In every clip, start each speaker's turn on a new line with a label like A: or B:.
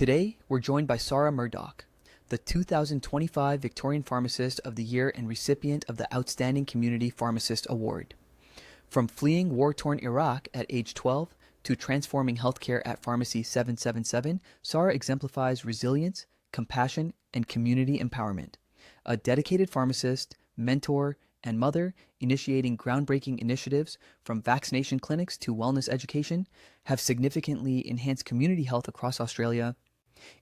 A: Today, we're joined by Sara Murdock, the 2025 Victorian Pharmacist of the Year and recipient of the Outstanding Community Pharmacist Award. From fleeing war-torn Iraq at age 12 to transforming healthcare at Pharmacy 777, Sara exemplifies resilience, compassion, and community empowerment. A dedicated pharmacist, mentor, and mother initiating groundbreaking initiatives from vaccination clinics to wellness education have significantly enhanced community health across Australia.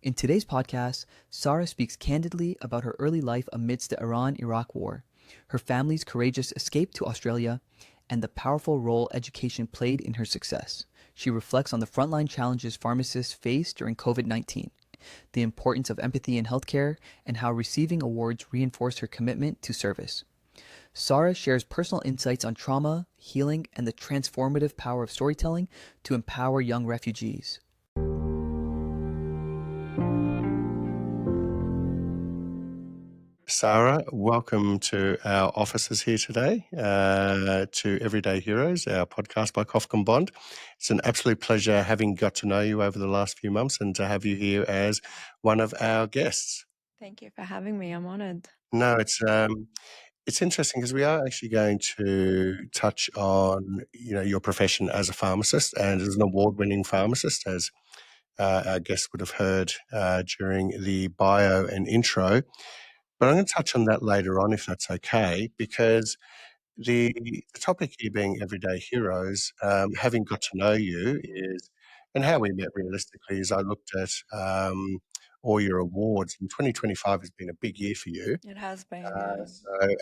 A: In today's podcast, Sara speaks candidly about her early life amidst the Iran-Iraq war, her family's courageous escape to Australia, and the powerful role education played in her success. She reflects on the frontline challenges pharmacists face during COVID-19, the importance of empathy in healthcare, and how receiving awards reinforced her commitment to service. Sara shares personal insights on trauma, healing, and the transformative power of storytelling to empower young refugees.
B: Sara, welcome to our offices here today, to Everyday Heroes, our podcast by Kofkin Bond. It's an absolute pleasure having got to know you over the last few months and to have you here as one of our guests.
C: Thank you for having me. I'm honoured.
B: No, it's interesting because we are actually going to touch on, your profession as a pharmacist and as an award-winning pharmacist, as our guests would have heard during the bio and intro. But I'm going to touch on that later on, if that's okay, because the topic here being everyday heroes, having got to know you is, and how we met realistically is I looked at all your awards, and 2025 has been a big year for you.
C: It has been, yeah.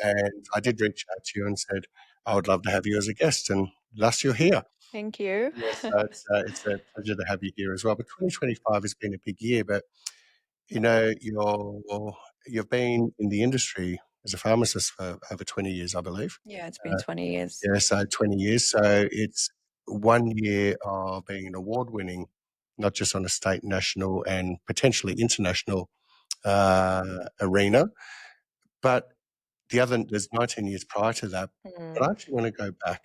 B: And I did reach out to you and said, I would love to have you as a guest, and thus you're here.
C: Thank you.
B: Yes, so it's a pleasure to have you here as well. But 2025 has been a big year, but you've been in the industry as a pharmacist for over 20 years, I believe.
C: Yeah, it's been 20 years.
B: Yeah, so 20 years. So it's 1 year of being an award-winning, not just on a state, national, and potentially international arena, but there's 19 years prior to that. But I actually want to go back.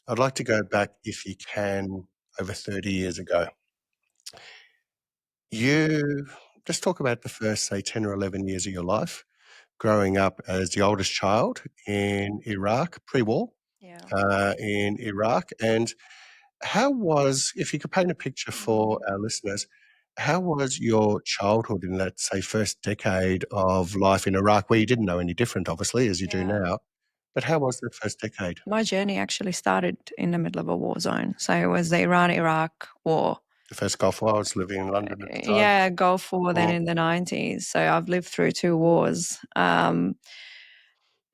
B: I'd like to go back, if you can, over 30 years ago. You just talk about the first, say, 10 or 11 years of your life, growing up as the oldest child in Iraq, pre-war,
C: Yeah.
B: in Iraq. And how was, if you could paint a picture for our listeners, how was your childhood in that, say, first decade of life in Iraq, where you didn't know any different, obviously, as you do
C: Yeah.
B: now? But how was that first decade?
C: My journey actually started in the middle of a war zone. So it was the Iran-Iraq war.
B: The first Gulf War. I was living in London at the time.
C: Yeah, Gulf War, then in the 90s. So I've lived through 2 wars. I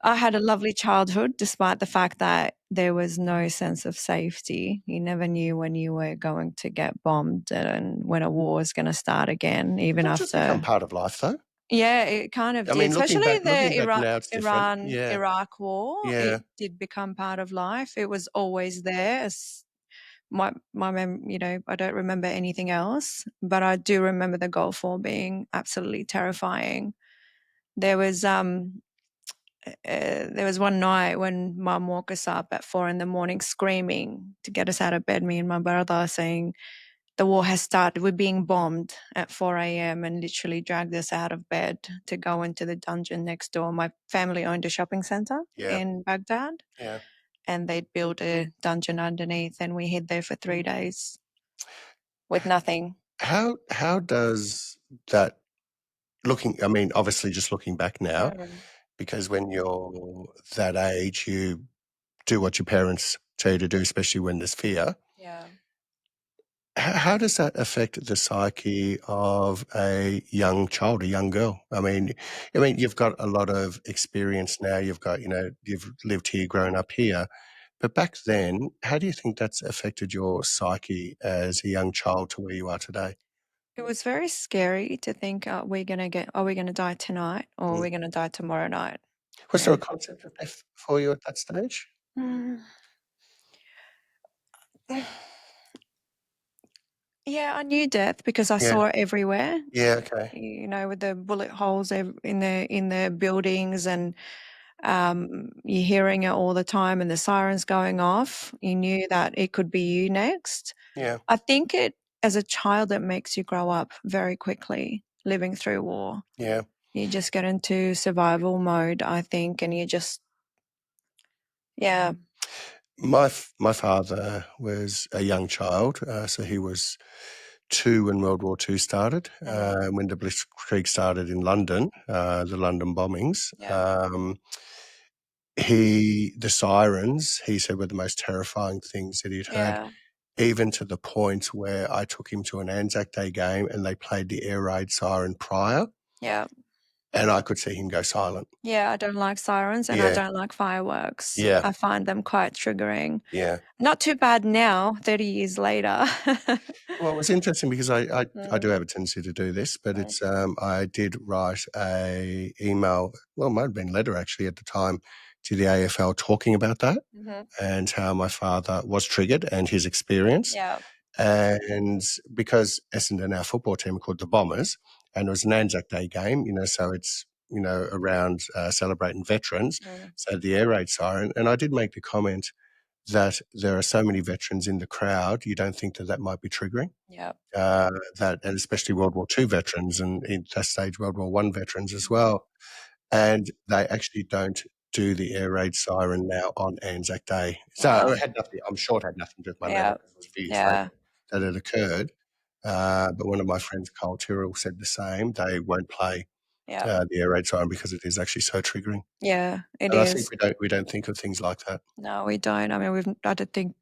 C: had a lovely childhood, despite the fact that there was no sense of safety. You never knew when you were going to get bombed and when a war was going to start again, even
B: It
C: after.
B: just become part of life, though.
C: Yeah, it kind of
B: I
C: did.
B: mean, looking
C: Especially
B: back
C: the
B: now, it's different. Yeah.
C: Iraq war.
B: Yeah.
C: It did become part of life. It was always there. My I don't remember anything else, but I do remember the Gulf War being absolutely terrifying. There was one night when Mum woke us up at 4 a.m. screaming to get us out of bed, me and my brother, saying the war has started. We're being bombed at 4 a.m. and literally dragged us out of bed to go into the dungeon next door. My family owned a shopping center in Baghdad.
B: Yeah.
C: And they'd built a dungeon underneath, and we hid there for 3 days with nothing.
B: How does that, obviously just looking back now, because when you're that age, you do what your parents tell you to do, especially when there's fear.
C: Yeah.
B: How does that affect the psyche of a young child, a young girl? I mean, you've got a lot of experience now. You've got, you've lived here, grown up here. But back then, how do you think that's affected your psyche as a young child to where you are today?
C: It was very scary to think, are we going to die tonight or are we going to die tomorrow night?
B: Was there a concept of death for you at that stage?
C: Yeah, I knew death because I saw it everywhere.
B: Yeah, okay.
C: With the bullet holes in the buildings, and you're hearing it all the time, and the sirens going off. You knew that it could be you next.
B: Yeah.
C: I think it as a child, it makes you grow up very quickly living through war.
B: Yeah.
C: You just get into survival mode, I think, and you just, yeah.
B: My father was a young child, so he was 2 when World War II started, when the Blitzkrieg started in London, the London bombings.
C: Yeah.
B: The sirens, he said, were the most terrifying things that he'd heard,
C: Yeah.
B: even to the point where I took him to an Anzac Day game and they played the air raid siren prior,
C: Yeah.
B: and I could see him go silent.
C: Yeah, I don't like sirens and I
B: Yeah.
C: don't like fireworks.
B: Yeah.
C: I find them quite triggering.
B: Yeah.
C: Not too bad now, 30 years later.
B: Well, it was interesting because I do have a tendency to do this, but it's I did write a email, well, it might have been a letter actually at the time, to the AFL talking about that and how my father was triggered and his experience.
C: Yeah.
B: And because Essendon, our football team, are called the Bombers, and it was an Anzac Day game, so it's, around celebrating veterans, so the air raid siren. And I did make the comment that there are so many veterans in the crowd, you don't think that might be triggering.
C: Yeah.
B: And especially World War II veterans and in that stage World War I veterans as well. And they actually don't do the air raid siren now on Anzac Day. So it had nothing, I'm sure it had nothing to do with my letter, because it was a few years later that it occurred. But one of my friends, Cole Tyrrell, said the same. They won't play the air raid siren because it is actually so triggering.
C: Yeah, it
B: And
C: is.
B: I think we don't think of things like that.
C: No, we don't. I mean, I don't think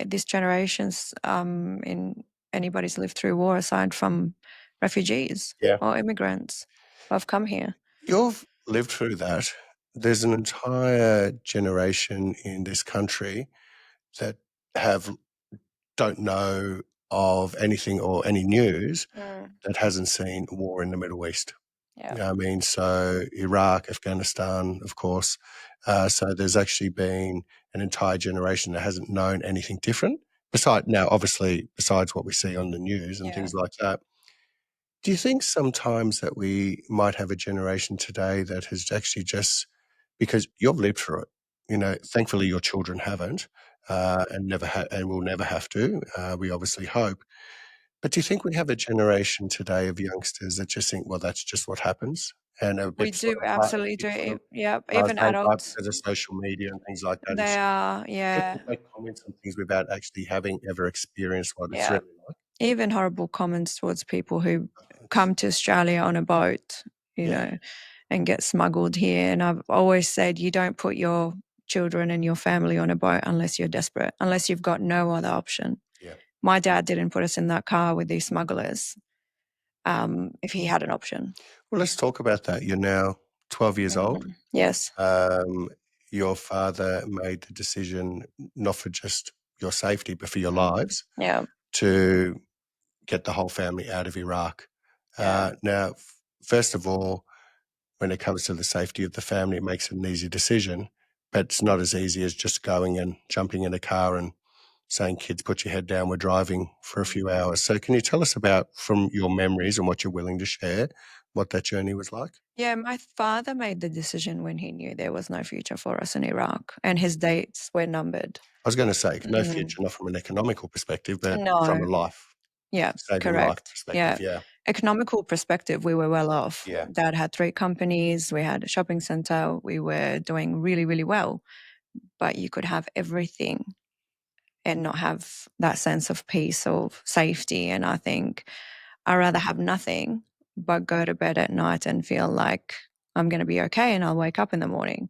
C: this generation's in anybody's lived through war aside from refugees or immigrants who have come here.
B: You've lived through that. There's an entire generation in this country that don't know of anything or any news that hasn't seen war in the Middle East.
C: Yeah.
B: I mean, so Iraq, Afghanistan, of course. So there's actually been an entire generation that hasn't known anything different. Besides what we see on the news and things like that. Do you think sometimes that we might have a generation today that has actually just, because you've lived through it, thankfully your children haven't, and will never have to. We obviously hope. But do you think we have a generation today of youngsters that just think, well, that's just what happens, and a
C: We
B: bit
C: do absolutely do. Yeah, even adults.
B: because of social media and things like that?
C: They are, yeah.
B: People make comments on things without actually having ever experienced what it's really like.
C: Even horrible comments towards people who come to Australia on a boat, and get smuggled here. And I've always said, you don't put your children and your family on a boat unless you're desperate, unless you've got no other option.
B: Yeah.
C: My dad didn't put us in that car with these smugglers if he had an option.
B: Well, let's talk about that. You're now 12 years old.
C: Yes.
B: Your father made the decision, not for just your safety, but for your lives, to get the whole family out of Iraq. Now, first of all, when it comes to the safety of the family, it makes it an easy decision, but it's not as easy as just going and jumping in a car and saying, kids, put your head down, we're driving for a few hours. So can you tell us about, from your memories and what you're willing to share, what that journey was like?
C: Yeah, my father made the decision when he knew there was no future for us in Iraq, and his dates were numbered.
B: I was going to say, no future, not from an economical perspective, but from a life. Saving life perspective,
C: Economical perspective, we were well off.
B: Yeah.
C: Dad had 3 companies. We had a shopping center. We were doing really, really well. But you could have everything and not have that sense of peace or safety. And I think I'd rather have nothing but go to bed at night and feel like I'm going to be okay and I'll wake up in the morning,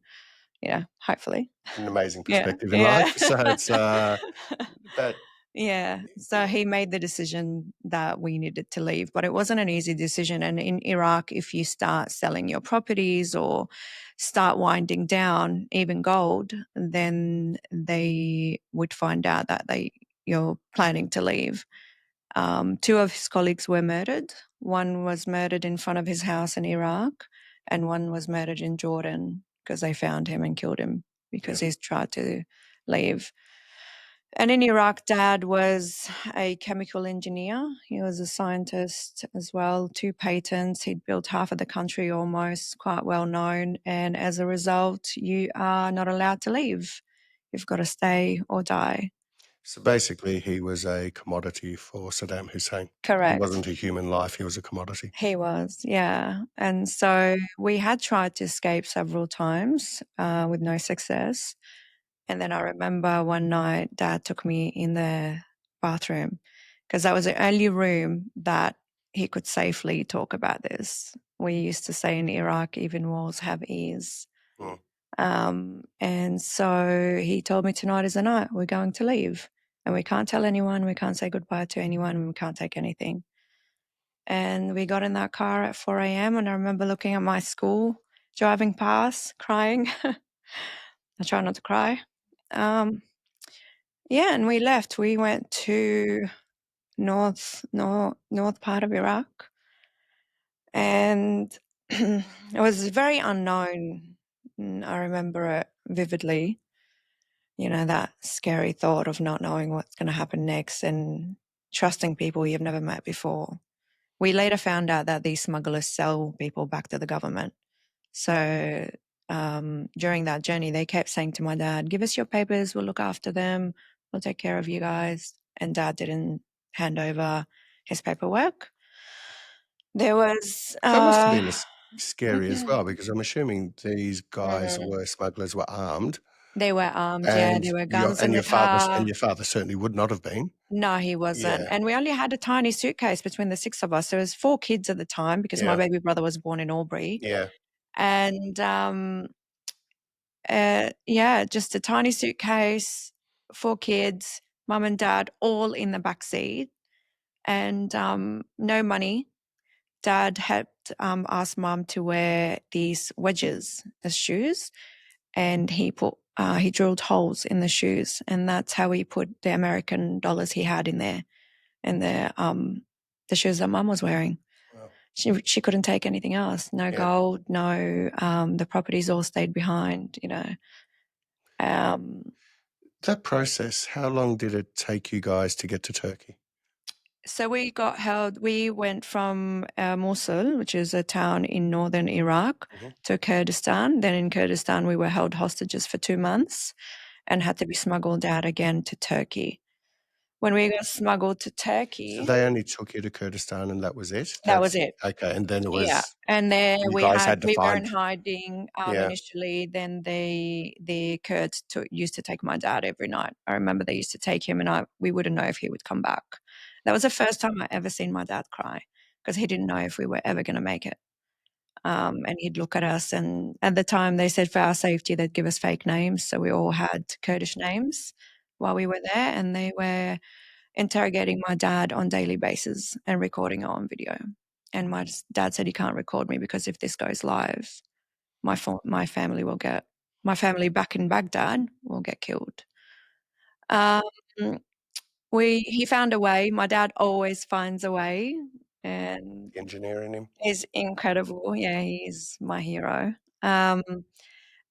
C: hopefully.
B: An amazing perspective in life. So it's, but
C: yeah. So he made the decision that we needed to leave, but it wasn't an easy decision. And in Iraq, if you start selling your properties or start winding down even gold, then they would find out that you're planning to leave. 2 of his colleagues were murdered. One was murdered in front of his house in Iraq, and one was murdered in Jordan because they found him and killed him because he's tried to leave. And in Iraq, Dad was a chemical engineer. He was a scientist as well, 2 patents. He'd built half of the country almost, quite well known. And as a result, you are not allowed to leave. You've got to stay or die.
B: So basically, he was a commodity for Saddam Hussein. He
C: Correct.
B: wasn't a human life, he was a commodity.
C: He was, yeah. And so we had tried to escape several times with no success. And then I remember one night Dad took me in the bathroom because that was the only room that he could safely talk about this. We used to say in Iraq, even walls have ears. And so he told me, tonight is the night. We're going to leave. And we can't tell anyone. We can't say goodbye to anyone. We can't take anything. And we got in that car at 4 a.m. And I remember looking at my school, driving past, crying. I try not to cry. Yeah, and we left. We went to north part of Iraq. And it was very unknown. I remember it vividly. You know, that scary thought of not knowing what's going to happen next and trusting people you've never met before. We later found out that these smugglers sell people back to the government. So during that journey, they kept saying to my dad, give us your papers, we'll look after them, we'll take care of you guys. And Dad didn't hand over his paperwork. There was...
B: That must have been scary as well, because I'm assuming these guys were smugglers, were armed.
C: They were armed, yeah. There were guns in the car.
B: And your father certainly would not have been.
C: No, he wasn't. And we only had a tiny suitcase between the six of us. There was 4 kids at the time because my baby brother was born in Albury.
B: Yeah.
C: And just a tiny suitcase, 4 kids, mum and dad, all in the back seat, and no money. Dad had asked mum to wear these wedges as shoes, and he drilled holes in the shoes, and that's how he put the American dollars he had in there, and the shoes that mum was wearing. Wow. She couldn't take anything else. No gold, no. The properties all stayed behind. You know.
B: That process, how long did it take you guys to get to Turkey?
C: So we went from Mosul, which is a town in northern Iraq, to Kurdistan. Then in Kurdistan, we were held hostages for 2 months and had to be smuggled out again to Turkey. When we got smuggled to Turkey...
B: So they only took you to Kurdistan and that was it?
C: That was it.
B: Okay, and then it was...
C: Yeah, and then we were in hiding initially. Then the Kurds used to take my dad every night. I remember they used to take him and we wouldn't know if he would come back. That was the first time I ever seen my dad cry because he didn't know if we were ever going to make it. And he'd look at us, and at the time they said for our safety they'd give us fake names. So we all had Kurdish names while we were there, and they were interrogating my dad on a daily basis and recording it on video. And my dad said he can't record me because if this goes live, my family back in Baghdad will get killed. He found a way. My dad always finds a way, and
B: engineering him
C: is incredible. Yeah, he's my hero.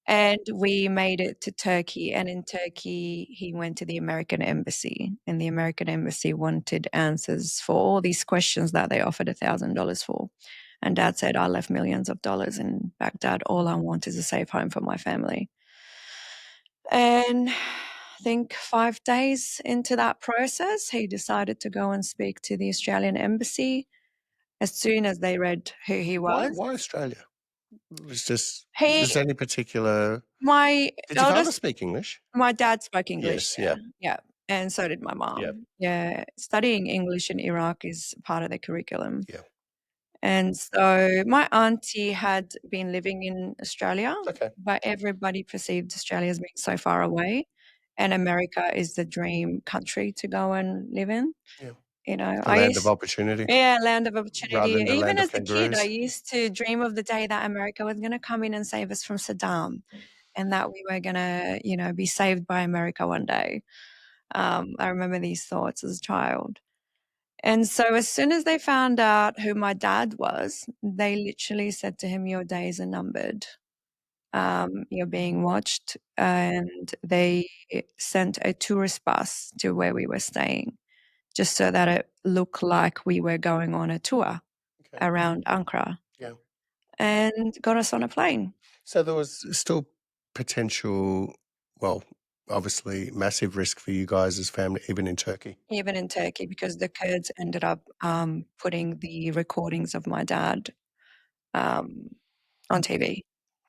C: And we made it to Turkey, and in Turkey he went to the American embassy, and the American embassy wanted answers for all these questions that they offered $1,000 for. And Dad said, I left millions of dollars in Baghdad. All I want is a safe home for my family. And I think 5 days into that process, he decided to go and speak to the Australian embassy. As soon as they read who he was.
B: Why Australia? Was just is there any particular?
C: Did
B: your father speak English?
C: My dad spoke English.
B: Yes,
C: yeah, and so did my mom. Yeah, studying English in Iraq is part of the curriculum.
B: Yeah.
C: And so my auntie had been living in Australia, but everybody perceived Australia as being so far away, and America is the dream country to go and live in.
B: Yeah.
C: You know,
B: land of opportunity.
C: Yeah, land of opportunity.
B: Even
C: as a kid, I used to dream of the day that America was going to come in and save us from Saddam, and that we were going to, be saved by America one day. I remember these thoughts as a child. And so as soon as they found out who my dad was, they literally said to him, your days are numbered. You're being watched. And they sent a tourist bus to where we were staying, just so that it looked like we were going on a tour around Ankara.
B: Yeah.
C: And got us on a plane.
B: So there was still potential, obviously massive risk for you guys as family, even in Turkey.
C: Even in Turkey, because the Kurds ended up putting the recordings of my dad on TV.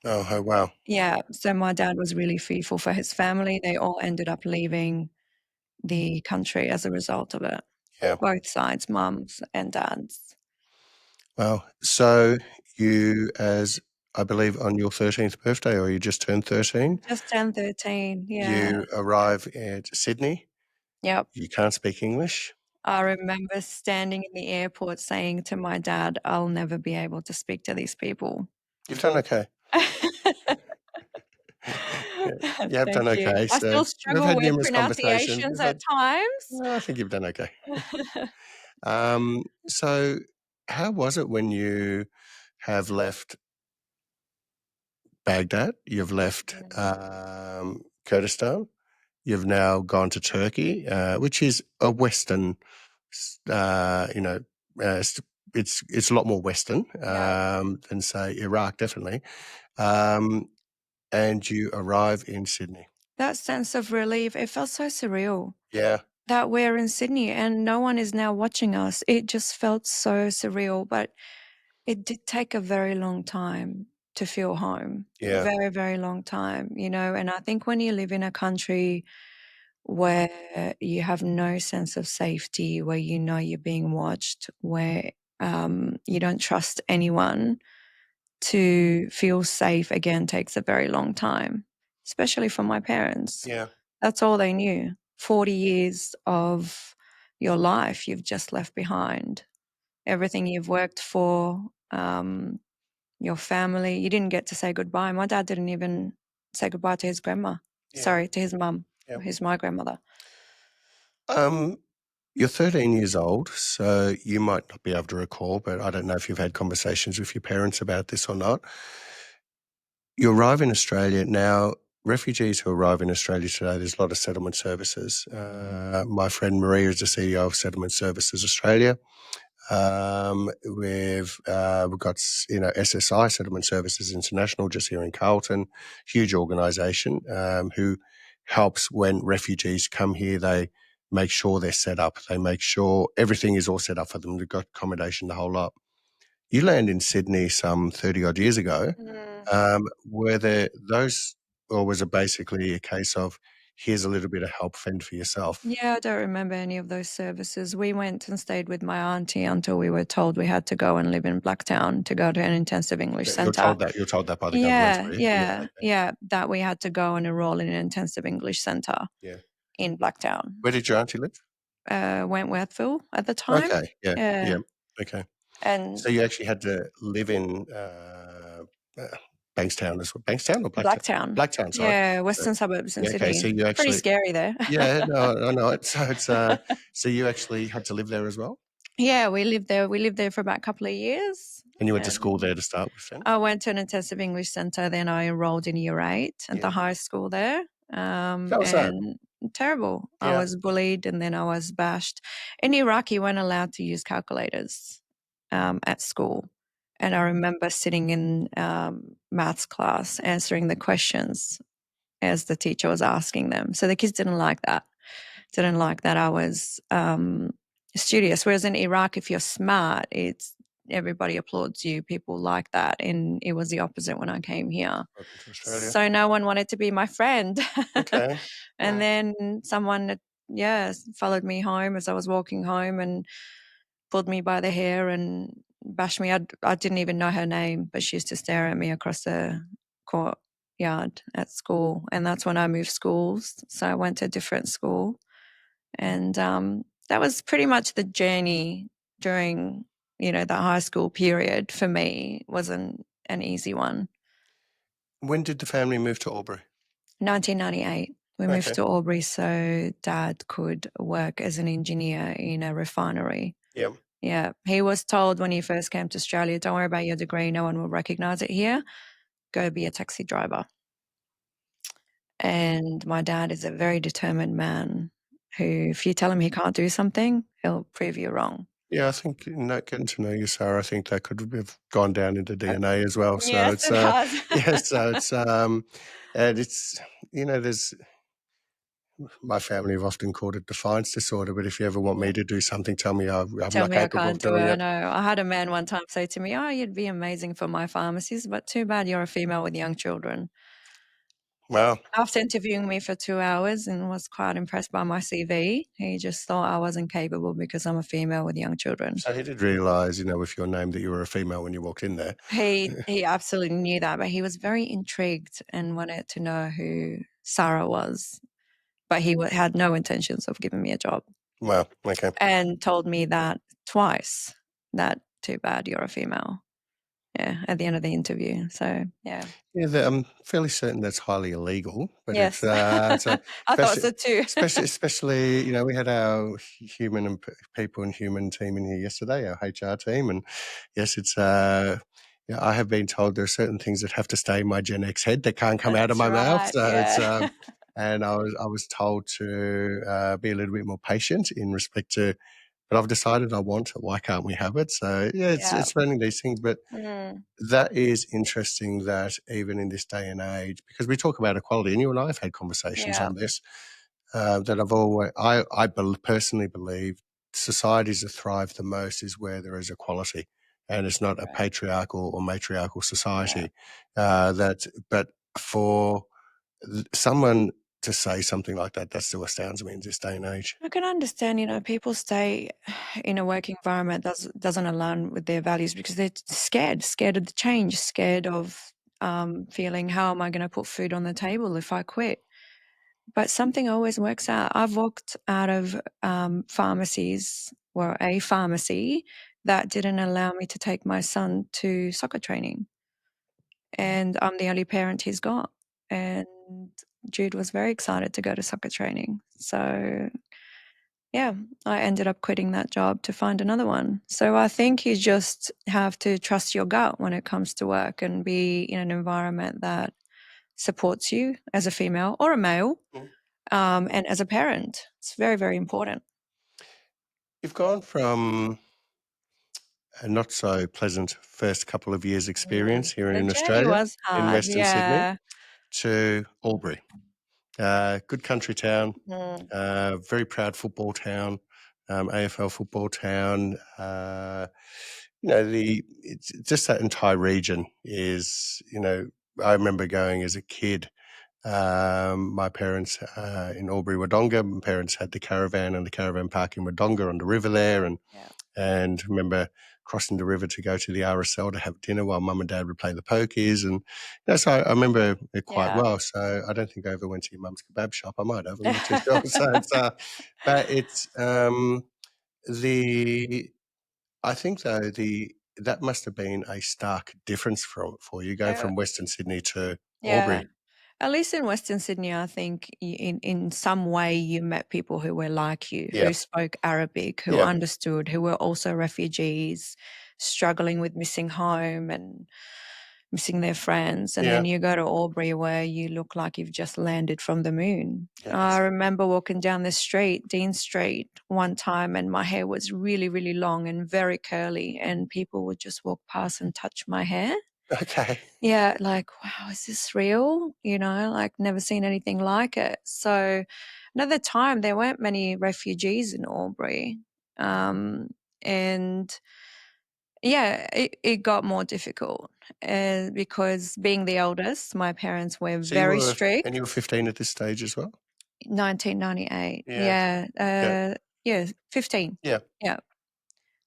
B: Oh, wow.
C: Yeah, so my dad was really fearful for his family. They all ended up leaving the country as a result of it.
B: Yeah.
C: Both sides, mums and dads.
B: Wow. So you, as I believe on your 13th birthday, or you just turned 13,
C: Just turned 13, yeah.
B: you arrive at Sydney.
C: Yep.
B: You can't speak English.
C: I remember standing in the airport saying to my dad, I'll never be able to speak to these people.
B: You've done okay. Yeah, you have done
C: Thank you.
B: okay.
C: I
B: So
C: still
B: we've
C: struggle
B: had
C: with
B: numerous conversations.
C: pronunciations at times.
B: I think you've done okay. So how was it when you have left Baghdad, you've left Kurdistan, you've now gone to Turkey, which is a Western, it's a lot more Western than, say, Iraq, definitely. And you arrive in Sydney.
C: That sense of relief, it felt so surreal.
B: Yeah.
C: That we're in Sydney and no one is now watching us. It just felt so surreal, but it did take a very long time to feel home.
B: Yeah.
C: Very, very long time, and I think when you live in a country where you have no sense of safety, where you know you're being watched, where you don't trust anyone, to feel safe again takes a very long time, especially for my parents.
B: Yeah.
C: That's all they knew. 40 years of your life you've just left behind. Everything you've worked for, your family. You didn't get to say goodbye. My dad didn't even say goodbye to his grandma.
B: Yeah.
C: Sorry, to his mum,
B: Yeah.
C: who's my grandmother.
B: You're 13 years old, so you might not be able to recall, but I don't know if you've had conversations with your parents about this or not. You arrive in Australia. Now, refugees who arrive in Australia today, there's a lot of settlement services. My friend Maria is the CEO of Settlement Services Australia. We've got, SSI, Settlement Services International, just here in Carlton, huge organisation who helps when refugees come here. They make sure they're set up. They make sure everything is all set up for them. They've got accommodation, the whole lot. You land in Sydney some 30-odd years ago. Were there those, or was it basically a case of, here's a little bit of help, fend for yourself?
C: Yeah, I don't remember any of those services. We went and stayed with my auntie until we were told we had to go and live in Blacktown to go to an intensive English centre.
B: You're told that by the government, were you?
C: Yeah, that we had to go and enroll in an intensive English centre in Blacktown.
B: Where did your auntie live?
C: Wentworthville at the time.
B: Okay, yeah. Okay.
C: And
B: so you actually had to live in Bankstown as well. Bankstown or Blacktown?
C: Blacktown.
B: Blacktown, sorry.
C: Yeah, western suburbs in Sydney.
B: Okay, so you actually,
C: pretty scary there.
B: Yeah, no, I know it. So it's so you actually had to live there as well?
C: Yeah, we lived there. We lived there for about a couple of years.
B: And you went to school there to start with then?
C: I went to an intensive English centre. Then I enrolled in year 8 at the high school there.
B: How was that?
C: Terrible. I
B: Yeah.
C: was bullied and then I was bashed. In Iraq, you weren't allowed to use calculators at school. And I remember sitting in maths class answering the questions as the teacher was asking them. So the kids didn't like that. I was studious. Whereas in Iraq, if you're smart, everybody applauds you. People like that. And it was the opposite when I came here.
B: Welcome to Australia.
C: So no one wanted to be my friend.
B: Okay.
C: And then someone, followed me home as I was walking home and pulled me by the hair and bashed me. I didn't even know her name, but she used to stare at me across the courtyard at school. And that's when I moved schools. So I went to a different school. And that was pretty much the journey during, the high school period for me. Wasn't an easy one.
B: When did the family move to Albury?
C: 1998. We moved to Albury so Dad could work as an engineer in a refinery.
B: Yeah.
C: Yeah. He was told when he first came to Australia, don't worry about your degree, no one will recognise it here. Go be a taxi driver. And my dad is a very determined man who, if you tell him he can't do something, he'll prove you wrong.
B: Yeah, I think getting to know you, Sarah, I think that could have gone down into DNA as well. So
C: yes, it has.
B: yeah, so it's and it's there's my family have often called it defiance disorder, but if you ever want me to do something, tell me I'm
C: Tell
B: not
C: me I
B: capable of
C: can't do it.
B: doing
C: I
B: it.
C: know. I had a man one time say to me, "Oh, you'd be amazing for my pharmacist, but too bad you're a female with young children."
B: Well,
C: After interviewing me for 2 hours and was quite impressed by my CV, he just thought I wasn't capable because I'm a female with young children.
B: so he did realise, with your name, that you were a female when you walked in there.
C: He absolutely knew that, but he was very intrigued and wanted to know who Sara was, but he had no intentions of giving me a job.
B: Well, okay.
C: And told me that twice, that too bad you're a female. Yeah, at the end of the interview. So, yeah.
B: Yeah, I'm fairly certain that's highly illegal, but it's
C: Yes.
B: so
C: I thought so too.
B: especially we had our human and people and human team in here yesterday, our HR team, and yes, it's I have been told there are certain things that have to stay in my Gen X head that can't come out of
C: That's
B: my mouth.
C: right,
B: So it's
C: yeah.
B: and I was told to be a little bit more patient in respect to. But I've decided I want it. Why can't we have it? So yeah,
C: Yeah.
B: it's learning these things, but.
C: Mm,
B: That is interesting that even in this day and age, because we talk about equality, and you and I have had conversations
C: yeah,
B: on this, that personally believe societies that thrive the most is where there is equality, and it's not a
C: right.
B: patriarchal or matriarchal
C: Yeah.
B: society. But for someone to say something like that still astounds me in this day and age.
C: I can understand, people stay in a work environment that doesn't align with their values because they're scared of the change, scared of feeling, how am I going to put food on the table if I quit? But something always works out. I've walked out of pharmacies or a pharmacy that didn't allow me to take my son to soccer training. And I'm the only parent he's got. And Jude was very excited to go to soccer training. So, yeah, I ended up quitting that job to find another one. So I think you just have to trust your gut when it comes to work and be in an environment that supports you as a female or a male. And as a parent, it's very, very important.
B: You've gone from a not so pleasant first couple of years' experience here
C: The
B: in
C: journey
B: Australia,
C: was
B: in
C: hard,
B: Western Sydney,
C: yeah.
B: to Albury. Good country town,
C: Mm,
B: very proud football town, AFL football town. It's just that entire region is, I remember going as a kid. My parents in Albury, Wodonga. My parents had the caravan and the caravan park in Wodonga on the river there,
C: yeah,
B: and remember crossing the river to go to the RSL to have dinner while mum and dad would play the pokies. And so I remember it quite
C: yeah.
B: well. So I don't think I ever went to your mum's kebab shop. I might have. I'm not too sure. So it's, but it's the. I think though that must have been a stark difference for you going
C: Uh,
B: from Western Sydney to
C: yeah.
B: Albury.
C: At least in Western Sydney, I think in some way you met people who were like you,
B: Yeah,
C: who spoke Arabic, who
B: yeah,
C: understood, who were also refugees, struggling with missing home and missing their friends. And
B: yeah.
C: then you go to Albury where you look like you've just landed from the moon. I
B: Yes.
C: remember walking down the street, Dean Street, one time, and my hair was really, really long and very curly, and people would just walk past and touch my hair.
B: Okay.
C: Yeah, like, wow, is this real? Like never seen anything like it. So another time there weren't many refugees in Albury. And yeah, it got more difficult because being the eldest, my parents were
B: So you
C: very
B: were, and
C: strict.
B: you were 15 at this stage as well?
C: 1998.
B: Yeah.
C: Yeah.
B: Yeah.
C: Yeah, 15.
B: Yeah.
C: Yeah.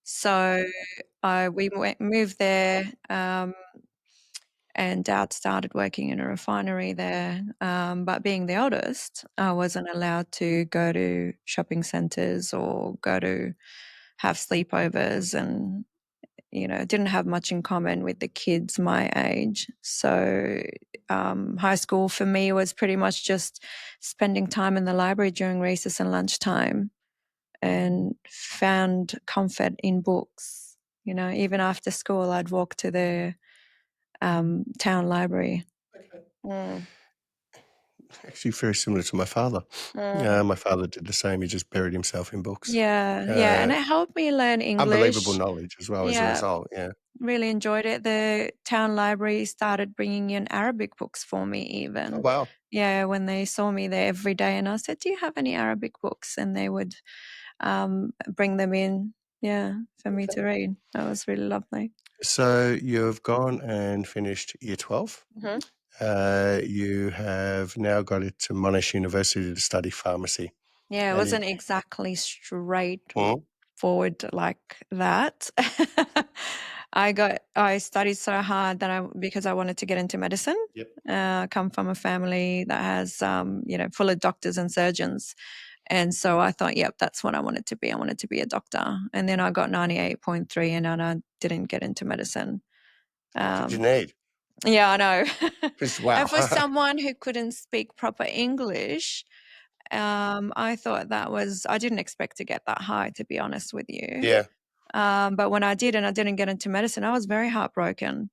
C: So moved there. And dad started working in a refinery there. But being the eldest, I wasn't allowed to go to shopping centres or go to have sleepovers and, didn't have much in common with the kids my age. So high school for me was pretty much just spending time in the library during recess and lunchtime and found comfort in books. Even after school, I'd walk to the town library.
B: Okay.
C: Mm.
B: Actually, very similar to my father.
C: Mm.
B: My father did the same. He just buried himself in books.
C: Yeah, yeah, and it helped me learn
B: Unbelievable
C: English.
B: knowledge as well as a
C: Yeah,
B: result. Yeah.
C: really enjoyed it. The town library started bringing in Arabic books for me even.
B: Oh, wow.
C: Yeah, when they saw me there every day and I said, do you have any Arabic books? And they would bring them in, for me to read. That was really lovely.
B: So you've gone and finished year 12.
C: Mm-hmm.
B: You have now got into Monash University to study pharmacy.
C: Yeah, it
B: And
C: wasn't exactly straight
B: Mhm.
C: forward like that. I studied so hard because I wanted to get into medicine.
B: Yep.
C: I come from a family that has full of doctors and surgeons. And so I thought, yep, that's what I wanted to be. I wanted to be a doctor. And then I got 98.3 and I didn't get into medicine.
B: What did you need?
C: Yeah, I know.
B: Wow.
C: And for someone who couldn't speak proper English, I thought I didn't expect to get that high, to be honest with you.
B: Yeah.
C: But when I did and I didn't get into medicine, I was very heartbroken.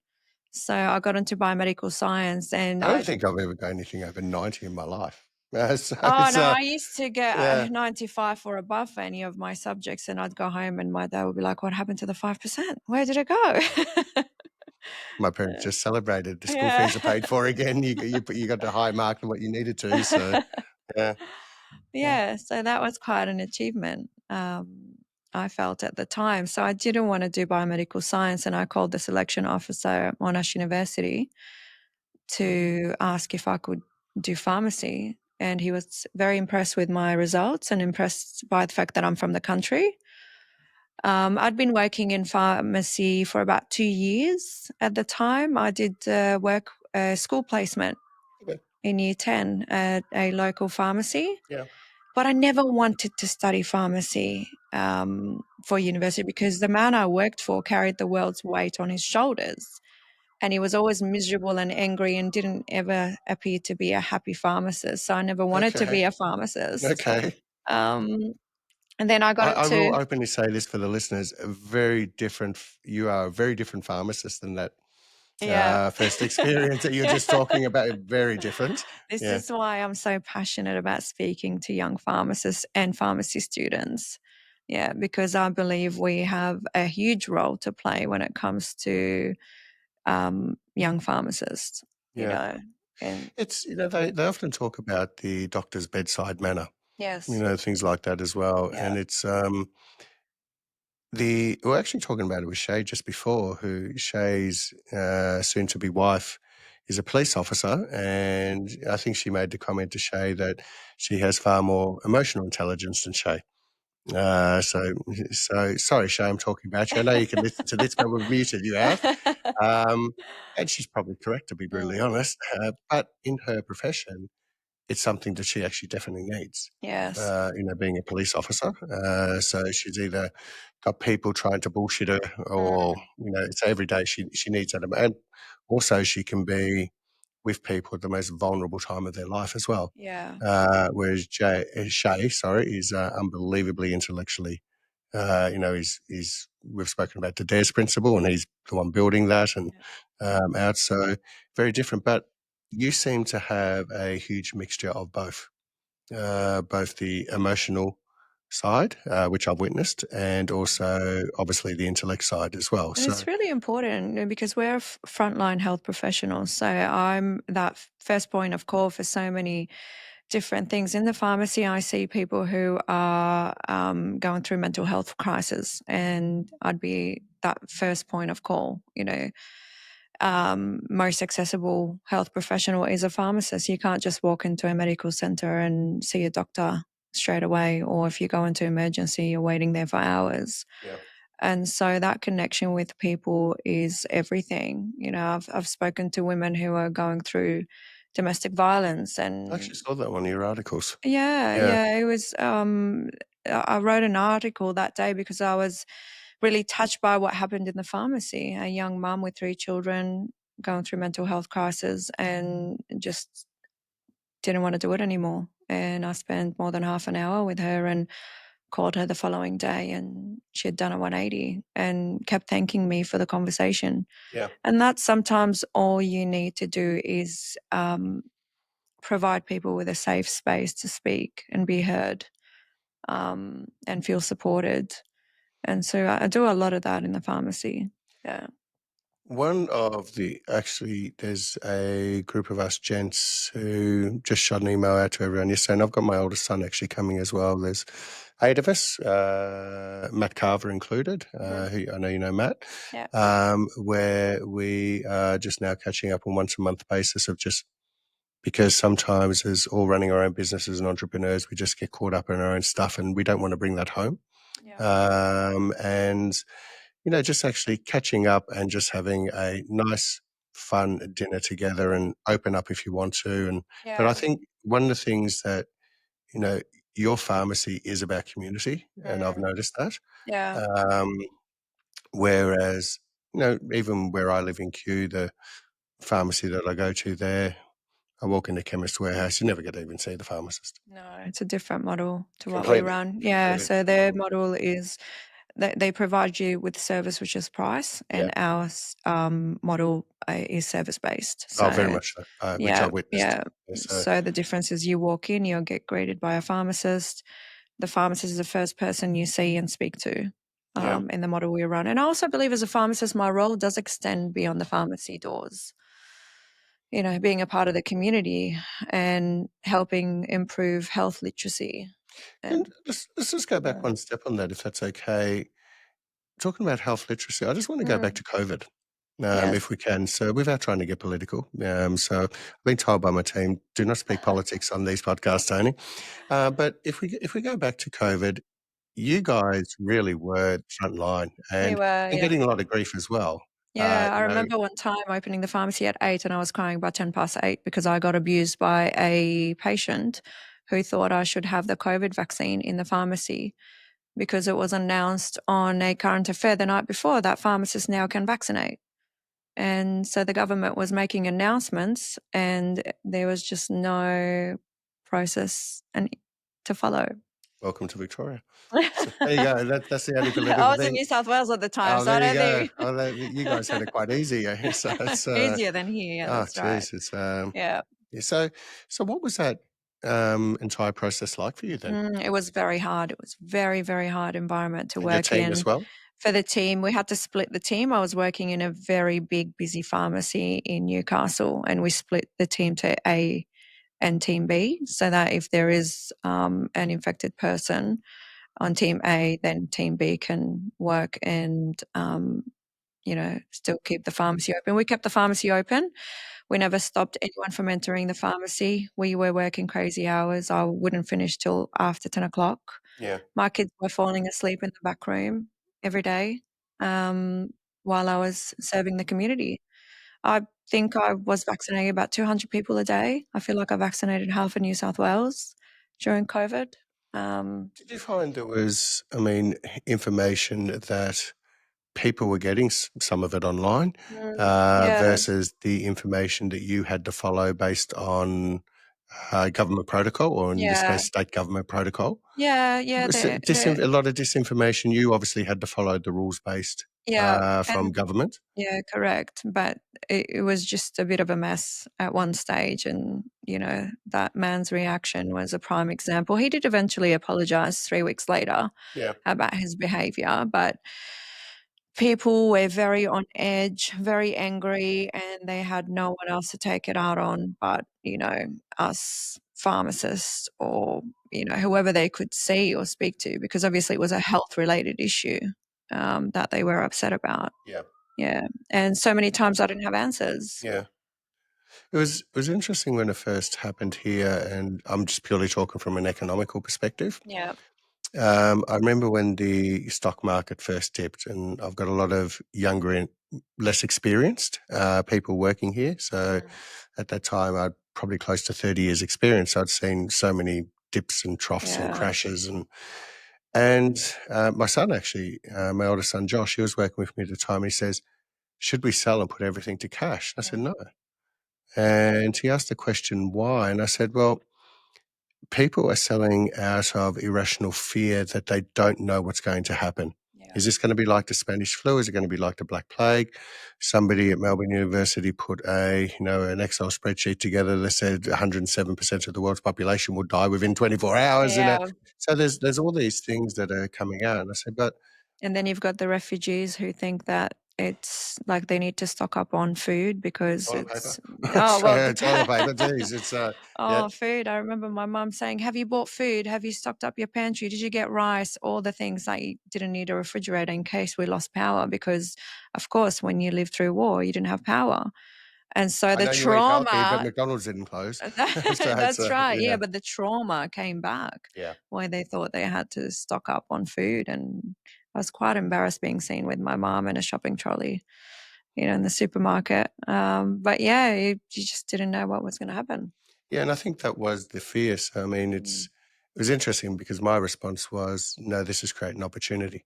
C: So I got into biomedical science and
B: I don't think I've ever got anything over 90 in my life.
C: I used to get
B: yeah.
C: 95 or above for any of my subjects, and I'd go home and my dad would be like, what happened to the 5%? Where did it go?
B: My parents just celebrated. The school fees are paid for again. You got a higher mark than what you needed to. So, yeah.
C: Yeah, so that was quite an achievement, I felt at the time. So I didn't want to do biomedical science, and I called the selection officer at Monash University to ask if I could do pharmacy. And he was very impressed with my results and impressed by the fact that I'm from the country. I'd been working in pharmacy for about 2 years at the time. I did school placement in year 10 at a local pharmacy.
B: Yeah.
C: But I never wanted to study pharmacy for university because the man I worked for carried the world's weight on his shoulders. And he was always miserable and angry and didn't ever appear to be a happy pharmacist. So I never wanted to be a pharmacist.
B: Okay.
C: And then I got
B: I
C: into...
B: will openly say this for the listeners. You are a very different pharmacist than that first experience that you're just talking about. Very different.
C: This is why I'm so passionate about speaking to young pharmacists and pharmacy students. Yeah, because I believe we have a huge role to play when it comes to young pharmacists, and
B: it's, they often talk about the doctor's bedside manner,
C: yes,
B: things like that as well.
C: Yeah.
B: And it's, we were actually talking about it with Shay just before, who Shay's soon-to-be wife is a police officer, and I think she made the comment to Shay that she has far more emotional intelligence than Shay. So sorry, Shay, I'm talking about you. I know you can listen to this, but we've muted you out. And she's probably correct, to be brutally honest. But in her profession, it's something that she actually definitely needs.
C: Yes.
B: Being a police officer. So she's either got people trying to bullshit her or, it's every day she needs that. And also she can be with people at the most vulnerable time of their life as well.
C: Yeah.
B: Whereas Shay, is unbelievably intellectually, we've spoken about the DARES principle, and he's the one building that and out. So very different. But you seem to have a huge mixture of both the emotional side, which I've witnessed, and also obviously the intellect side as well.
C: And it's really important because we're frontline health professionals. So I'm that first point of call for so many different things. In the pharmacy, I see people who are going through mental health crisis, and I'd be that first point of call. Most accessible health professional is a pharmacist. You can't just walk into a medical center and see a doctor straight away, or if you go into emergency, you're waiting there for hours.
B: Yeah.
C: And so that connection with people is everything. I've spoken to women who are going through domestic violence, and
B: I actually saw that one of your articles.
C: Yeah. It was. I wrote an article that day because I was really touched by what happened in the pharmacy. A young mum with 3 children going through mental health crisis and just didn't want to do it anymore. And I spent more than half an hour with her and called her the following day, and she had done a 180 and kept thanking me for the conversation.
B: Yeah.
C: And that's sometimes all you need to do is provide people with a safe space to speak and be heard, and feel supported. And so I do a lot of that in the pharmacy. Yeah.
B: One of actually, there's a group of us gents who just shot an email out to everyone yesterday, and I've got my oldest son actually coming as well. There's 8 of us, Matt Carver included, who I know you know Matt,
C: Yeah.
B: where we are just now catching up on once-a-month basis of just because sometimes as all running our own businesses and entrepreneurs, we just get caught up in our own stuff and we don't want to bring that home. And just actually catching up and just having a nice, fun dinner together and open up if you want to. But I think one of the things that, your pharmacy is about community, and I've noticed that.
C: Yeah.
B: Whereas, even where I live in Kew, the pharmacy that I go to there, I walk in the chemist warehouse, you never get to even see the pharmacist.
C: No, it's a different model to what we
B: Completely.
C: run. Yeah.
B: Completely.
C: So their model is they provide you with service, which is price,
B: Yeah.
C: and our model is service based.
B: Oh, very
C: So
B: much so, which I witnessed.
C: so the difference is you walk in, you'll get greeted by a pharmacist. The pharmacist is the first person you see and speak to in the model we run. And I also believe as a pharmacist, my role does extend beyond the pharmacy doors. Being a part of the community and helping improve health literacy.
B: And let's just go back one step on that, if that's okay. Talking about health literacy, I just want to go back to COVID, if we can. So without trying to get political, so I've been told by my team, do not speak politics on these podcasts, Tony. But if we go back to COVID, you guys really were frontline
C: We
B: and
C: were,
B: getting a lot of grief as well.
C: Yeah, I remember one time opening the pharmacy at 8 and I was crying by 8:10 because I got abused by a patient who thought I should have the COVID vaccine in the pharmacy because it was announced on a current affair the night before that pharmacists now can vaccinate. And so the government was making announcements and there was just no process to follow.
B: Welcome to Victoria. So there you go. That's the only political
C: I was
B: thing.
C: in New South Wales at the time,
B: Oh,
C: so I
B: there you
C: don't
B: go.
C: think
B: Oh, you guys had it quite easy. So it's
C: easier than here.
B: oh,
C: That's right.
B: geez, it's
C: Yeah.
B: So what was that entire process like for you then?
C: It was very hard. It was very, very hard environment to
B: And your
C: work
B: team
C: in.
B: as well?
C: For the team, we had to split the team. I was working in a very big, busy pharmacy in Newcastle, and we split the team to A and Team B so that if there is an infected person on Team A, then Team B can work and still keep the pharmacy open. We kept the pharmacy open. We never stopped anyone from entering the pharmacy. We were working crazy hours. I wouldn't finish till after 10 o'clock.
B: Yeah.
C: My kids were falling asleep in the back room every day while I was serving the community. I think I was vaccinating about 200 people a day. I feel like I vaccinated half of New South Wales during COVID.
B: Did you find there was, information that people were getting some of it online versus the information that you had to follow based on government protocol, or in this case, state government protocol?
C: Yeah.
B: Was it a lot of disinformation? You obviously had to follow the rules-based from government.
C: Yeah, correct. But it was just a bit of a mess at one stage. And, that man's reaction was a prime example. He did eventually apologize 3 weeks later about his behavior, but people were very on edge, very angry, and they had no one else to take it out on but, us pharmacists or, whoever they could see or speak to, because obviously it was a health related issue that they were upset about.
B: Yeah.
C: Yeah. And so many times I didn't have answers.
B: Yeah. It was interesting when it first happened here, and I'm just purely talking from an economical perspective.
C: Yeah.
B: I remember when the stock market first dipped, and I've got a lot of younger and less experienced people working here. So at that time, I'd probably close to 30 years experience. I'd seen so many dips and troughs and crashes. And my son actually, my oldest son, Josh, he was working with me at the time. He says, should we sell and put everything to cash? I said, no. And he asked the question, why? And I said, well, people are selling out of irrational fear that they don't know what's going to happen.
C: Yeah.
B: Is this going to be like the Spanish flu? Is it going to be like the Black Plague? Somebody at Melbourne University put an Excel spreadsheet together that said 107% of the world's population will die within 24 hours.
C: Yeah.
B: So there's all these things that are coming out. And I said, but...
C: And then you've got the refugees who think that it's like they need to stock up on food because
B: Toilet
C: it's
B: paper. Toilet paper,
C: the
B: geez, it's, yeah.
C: food. I remember my mum saying, "Have you bought food? Have you stocked up your pantry? Did you get rice?" All the things that you didn't need a refrigerator in case we lost power because, of course, when you lived through war, you didn't have power. And so
B: I
C: the
B: know you eat healthy, but
C: trauma
B: McDonald's didn't close. So it's,
C: that's right.
B: you
C: Yeah,
B: know,
C: but the trauma came back
B: yeah.
C: where they thought they had to stock up on food. And I was quite embarrassed being seen with my mom in a shopping trolley, in the supermarket. But yeah, you just didn't know what was going to happen.
B: Yeah, and I think that was the fear. So, I mean, it was interesting because my response was, no, this is creating opportunity.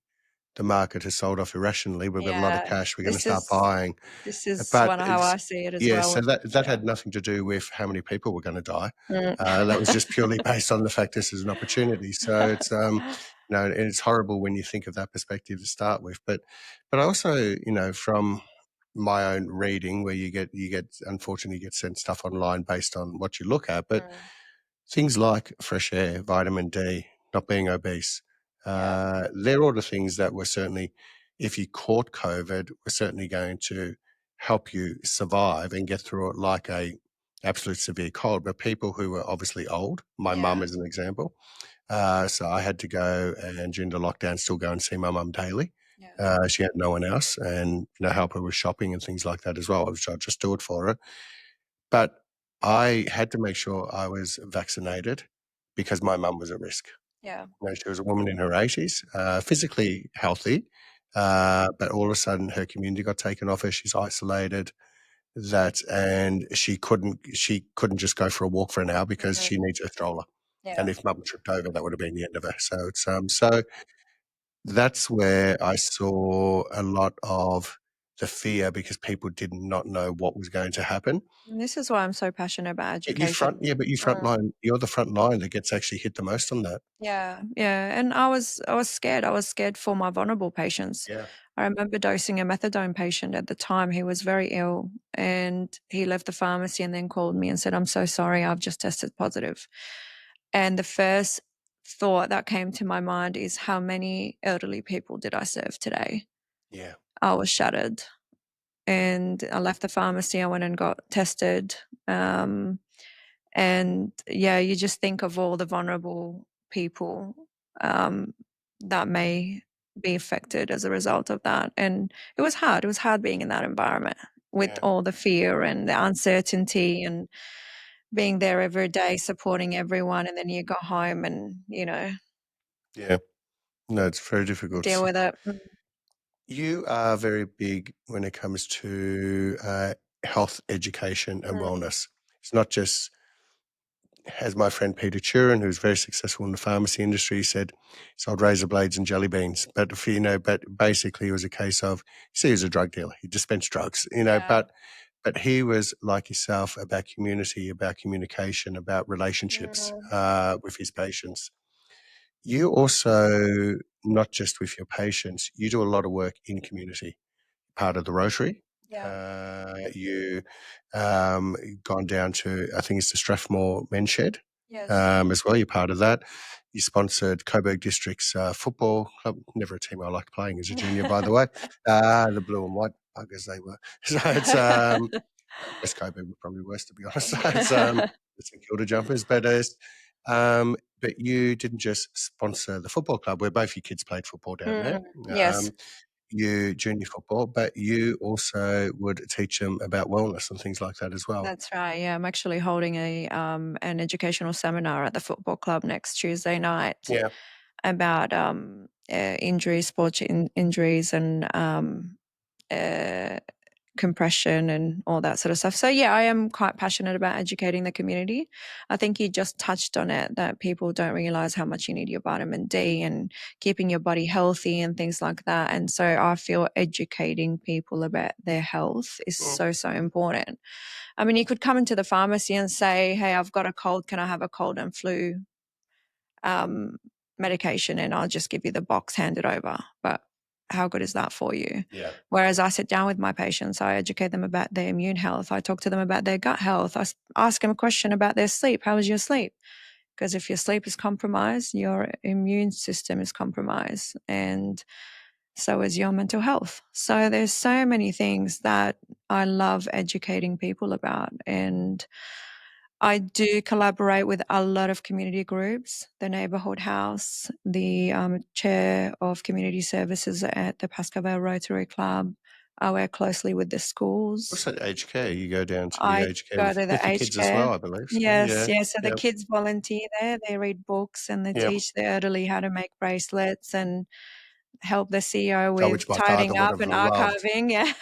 B: The market has sold off irrationally. We've got a lot of
C: Yeah,
B: cash. We're going to
C: this
B: start
C: is
B: buying.
C: this is
B: But
C: one how
B: it's,
C: I see it as
B: yeah,
C: well.
B: so that
C: Yeah.
B: had nothing to do with how many people were going to die.
C: Mm.
B: That was just purely based on the fact this is an opportunity. So it's, and it's horrible when you think of that perspective to start with. But I also, from my own reading, where you get unfortunately get sent stuff online based on what you look at, but things like fresh air, vitamin D, not being obese,
C: Yeah.
B: they're all the things that were certainly, if you caught COVID, were certainly going to help you survive and get through it like a absolute severe cold. But people who were obviously old, my mum
C: Yeah.
B: as an example, so I had to go and during the lockdown still go and see my mum daily.
C: Yeah.
B: She had no one else and help her with shopping and things like that as well. I'd just do it for her. But I had to make sure I was vaccinated because my mum was at risk.
C: Yeah.
B: She was a woman in her 80s, physically healthy, but all of a sudden her community got taken off her. She's isolated. And she couldn't just go for a walk for an hour because she needs a stroller. And
C: Yeah.
B: if mum tripped over, that would have been the end of her. So it's so that's where I saw a lot of the fear because people did not know what was going to happen.
C: And this is why I'm so passionate about
B: But you
C: education.
B: you're the front line that gets actually hit the most on that.
C: Yeah, yeah, and I was scared. I was scared for my vulnerable patients.
B: Yeah.
C: I remember dosing a methadone patient at the time. He was very ill, and he left the pharmacy and then called me and said, "I'm so sorry, I've just tested positive." And the first thought that came to my mind is, how many elderly people did I serve today?
B: Yeah.
C: I was shattered, and I left the pharmacy. I went and got tested. And yeah, you just think of all the vulnerable people that may be affected as a result of that. And it was hard. It was hard being in that environment with
B: Yeah.
C: all the fear and the uncertainty and being there every day supporting everyone. And then you go home and,
B: Yeah. No, it's very difficult.
C: deal with it.
B: You are very big when it comes to health education and wellness. It's not just, as my friend Peter Turin, who's very successful in the pharmacy industry, said, sold razor blades and jelly beans. But but basically it was a case of, he was a drug dealer. He dispensed drugs,
C: Yeah.
B: but he was like yourself about community, about communication, about relationships with his patients. You also, not just with your patients, you do a lot of work in community, part of the Rotary.
C: Yeah.
B: You gone down to, I think it's the Strathmore Men's Shed
C: Yes.
B: as well. You're part of that. You sponsored Coburg District's football club. Never a team I liked playing as a junior, by the way. The blue and white buggers they were. So it's West Coburg were probably worse, to be honest. So it's St Kilda Jumpers, but you didn't just sponsor the football club where both your kids played football down there.
C: Yes.
B: You junior football, but you also would teach them about wellness and things like that as well.
C: That's right. Yeah, I'm actually holding an educational seminar at the football club next Tuesday night.
B: Yeah.
C: About injuries, sports injuries, and compression and all that sort of stuff. So yeah, I am quite passionate about educating the community. I think you just touched on it, that people don't realize how much you need your vitamin D and keeping your body healthy and things like that. And so I feel educating people about their health is so important. I mean, you could come into the pharmacy and say, "Hey, I've got a cold. Can I have a cold and flu medication?" And I'll just give you the box handed over. But how good is that for you?
B: Yeah.
C: Whereas I sit down with my patients, I educate them about their immune health. I talk to them about their gut health. I ask them a question about their sleep. How is your sleep? Because if your sleep is compromised, your immune system is compromised. And so is your mental health. So there's so many things that I love educating people about. And I do collaborate with a lot of community groups, the neighborhood house, the chair of community services at the Pascoe Vale Rotary Club. I work closely with the schools.
B: What's that aged care? You go down to the
C: I
B: aged care
C: go
B: with
C: to the
B: the
C: aged
B: kids as
C: care.
B: well, I believe. So,
C: Yes,
B: yeah.
C: So the
B: Yep.
C: kids volunteer there. They read books and they
B: Yep.
C: teach the elderly how to make bracelets and help the CEO
B: which
C: with
B: my father
C: tidying
B: would
C: up
B: have
C: and
B: loved.
C: archiving. Yeah.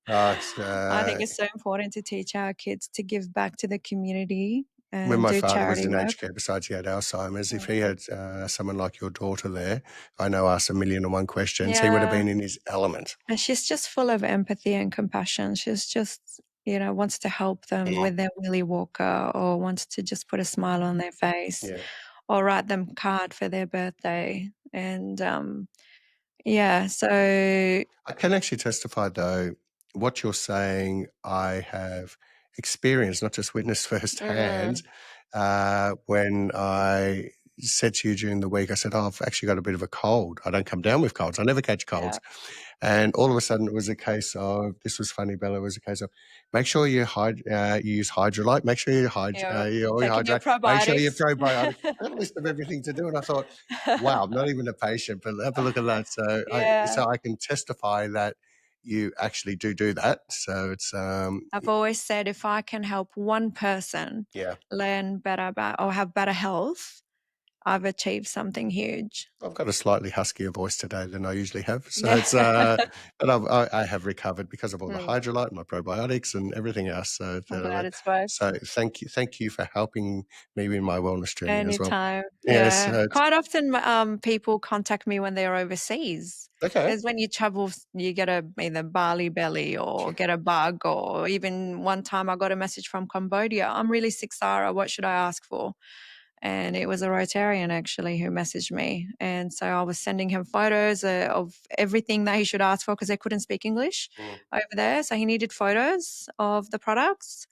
B: It's,
C: I think it's so important to teach our kids to give back to the community
B: when
C: and
B: my
C: do
B: father was
C: charity
B: in
C: work.
B: aged care, besides he had Alzheimer's, if he had someone like your daughter there, I know asked 1,000,001 questions, he would have been in his element.
C: And she's just full of empathy and compassion. She's just, wants to help them with their Willy Walker, or wants to just put a smile on their face, or write them a card for their birthday. And so
B: I can actually testify, though, what you're saying I have experienced, not just witnessed firsthand. When I said to you during the week, I said, I've actually got a bit of a cold. I don't come down with colds. I never catch colds. And all of a sudden it was a case of, this was funny, Bella, it was a case of, make sure you use Hydrolyte, make sure you hydrate, make sure you probiotic, a list of everything to do. And I thought, wow, I'm not even a patient, but have a look at that. So, I can testify that you actually do that. So it's
C: I've always said, if I can help one person learn better about or have better health, I've achieved something huge.
B: I've got a slightly huskier voice today than I usually have. So it's, but I have recovered because of all the Hydrolyte, my probiotics and everything else. So,
C: I'm glad it's worked.
B: So thank you for helping me in my wellness journey as well.
C: Anytime.
B: Yes.
C: Quite often people contact me when they're overseas.
B: Okay.
C: Because when you travel, you get either barley belly or get a bug, or even one time I got a message from Cambodia. I'm really sick, Sara. What should I ask for? And it was a Rotarian actually who messaged me. And so I was sending him photos of everything that he should ask for, because they couldn't speak English over there. So he needed photos of the products.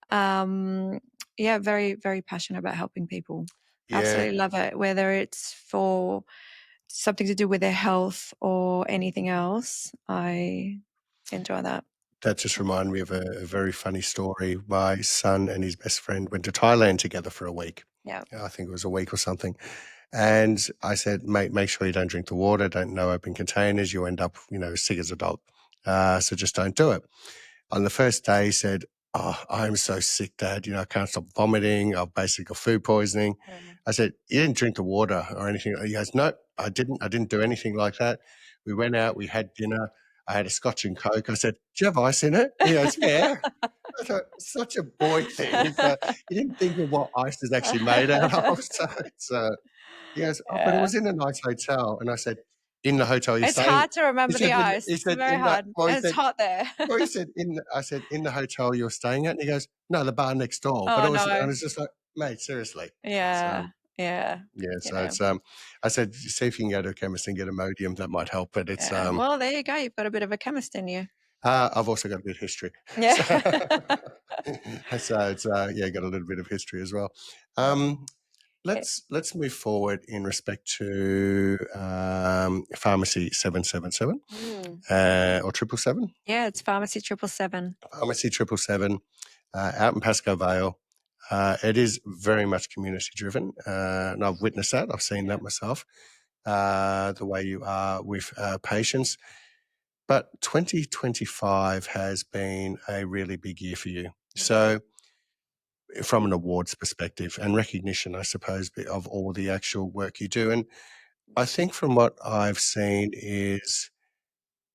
C: Very, very passionate about helping people. Absolutely love it. Whether it's for something to do with their health or anything else, I enjoy that.
B: That just reminded me of a very funny story. My son and his best friend went to Thailand together for a week.
C: Yeah.
B: I think it was a week or something. And I said, mate, make sure you don't drink the water, don't know open containers. You end up, sick as a dog. So just don't do it. On the first day, he said, oh, I'm so sick, Dad. I can't stop vomiting. I've basically got food poisoning. I said, you didn't drink the water or anything? He goes, no, I didn't. I didn't do anything like that. We went out, we had dinner. I had a Scotch and Coke. I said, do you have ice in it? He goes, yeah. I thought, such a boy thing. You didn't think of what ice is actually made out of. So it's, he goes, but it was in a nice hotel. And I said, in the hotel you're staying.
C: It's hard to remember the ice. It's very hard. It's hot there.
B: Well, he said, I said, in the hotel you're staying at? And he goes, no, the bar next door. But I was just like, mate, seriously.
C: Yeah.
B: So it's I said, see if you can go to a chemist and get Imodium. That might help. But it's
C: well, there you go. You've got a bit of a chemist in you.
B: I've also got a bit of history.
C: Yeah.
B: So it's got a little bit of history as well. Let's move forward in respect to Pharmacy 777 or 777.
C: Yeah, it's Pharmacy 777.
B: Pharmacy 777 out in Pascoe Vale. It is very much community driven, and I've witnessed that. I've seen that myself. The way you are with patients. But 2025 has been a really big year for you. So from an awards perspective and recognition, I suppose, of all the actual work you do. And I think from what I've seen is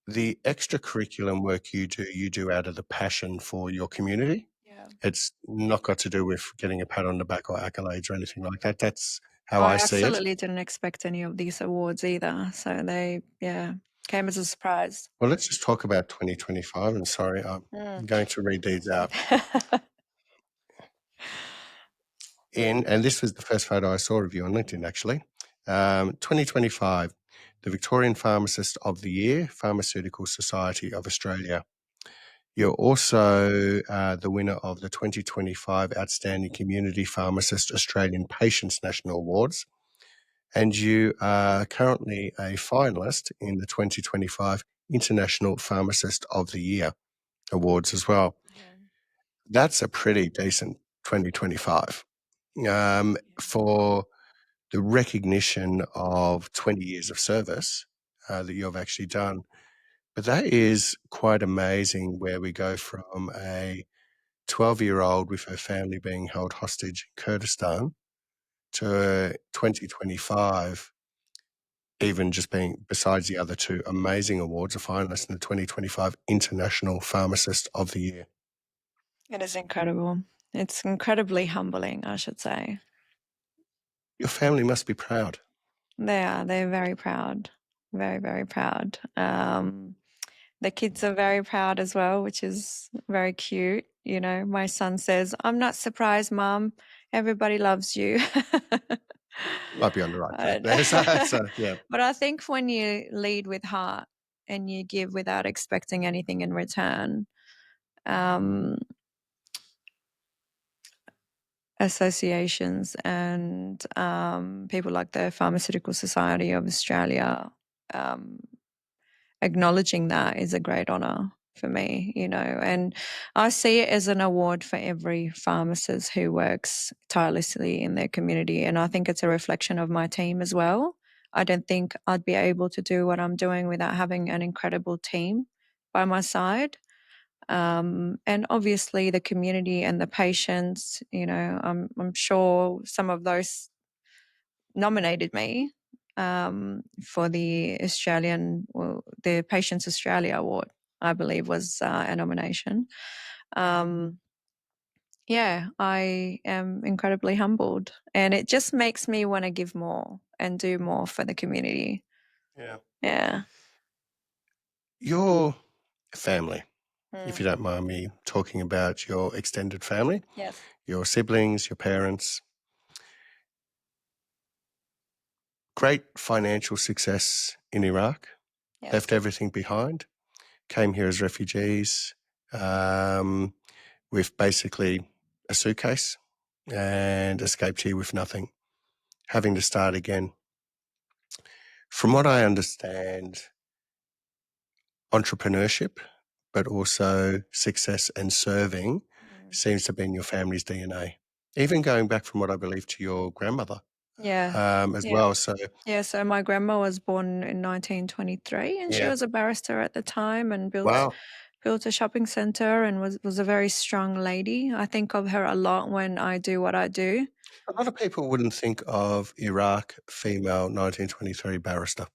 B: the extracurricular work you do out of the passion for your community. Yeah. It's not got to do with getting a pat on the back or accolades or anything like that. That's how I see it.
C: I absolutely didn't expect any of these awards either. So they, came as a surprise.
B: Well, let's just talk about 2025. And sorry, I'm going to read these out. And this was the first photo I saw of you on LinkedIn, actually. 2025, the Victorian Pharmacist of the Year, Pharmaceutical Society of Australia. You're also the winner of the 2025 Outstanding Community Pharmacist Australian Patients National Awards. and you are currently a finalist in the 2025 International Pharmacist of the Year Awards as well. That's a pretty decent 2025 for the recognition of 20 years of service that you've actually done. But that is quite amazing, where we go from a 12-year-old with her family being held hostage in Kurdistan to 2025, even just being, besides the other two amazing awards, a finalist in the 2025 International Pharmacist of the Year.
C: It is incredible. It's incredibly humbling, I should say.
B: Your family must be proud.
C: They are. They're very proud. Very, very proud. The kids are very proud as well, which is very cute. You know, my son says, "I'm not surprised, Mum. Everybody loves you."
B: Might be on the right track
C: And-
B: there. So, yeah.
C: But I think when you lead with heart and you give without expecting anything in return, associations and people like the Pharmaceutical Society of Australia acknowledging that is a great honour for me, you know, and I see it as an award for every pharmacist who works tirelessly in their community, and I think it's a reflection of my team as well. I don't think I'd be able to do what I'm doing without having an incredible team by my side. And obviously the community and the patients, you know, I'm sure some of those nominated me for the the Patients Australia Award, I believe was a nomination. Yeah, I am incredibly humbled, and it just makes me want to give more and do more for the community.
B: Yeah.
C: Yeah.
B: Your family, if you don't mind me talking about your extended family,
C: Yes.
B: your siblings, your parents, great financial success in Iraq,
C: Yes.
B: left everything behind, came here as refugees with basically a suitcase and escaped here with nothing, having to start again. From what I understand, entrepreneurship, but also success and serving seems to be in your family's DNA. Even going back from what I believe to your grandmother as well. So
C: Yeah, so my grandma was born in 1923 and she
B: Yeah.
C: was a barrister at the time and built a shopping centre and was a very strong lady. I think of her a lot when I do what I do.
B: A lot of people wouldn't think of Iraq female 1923 barrister.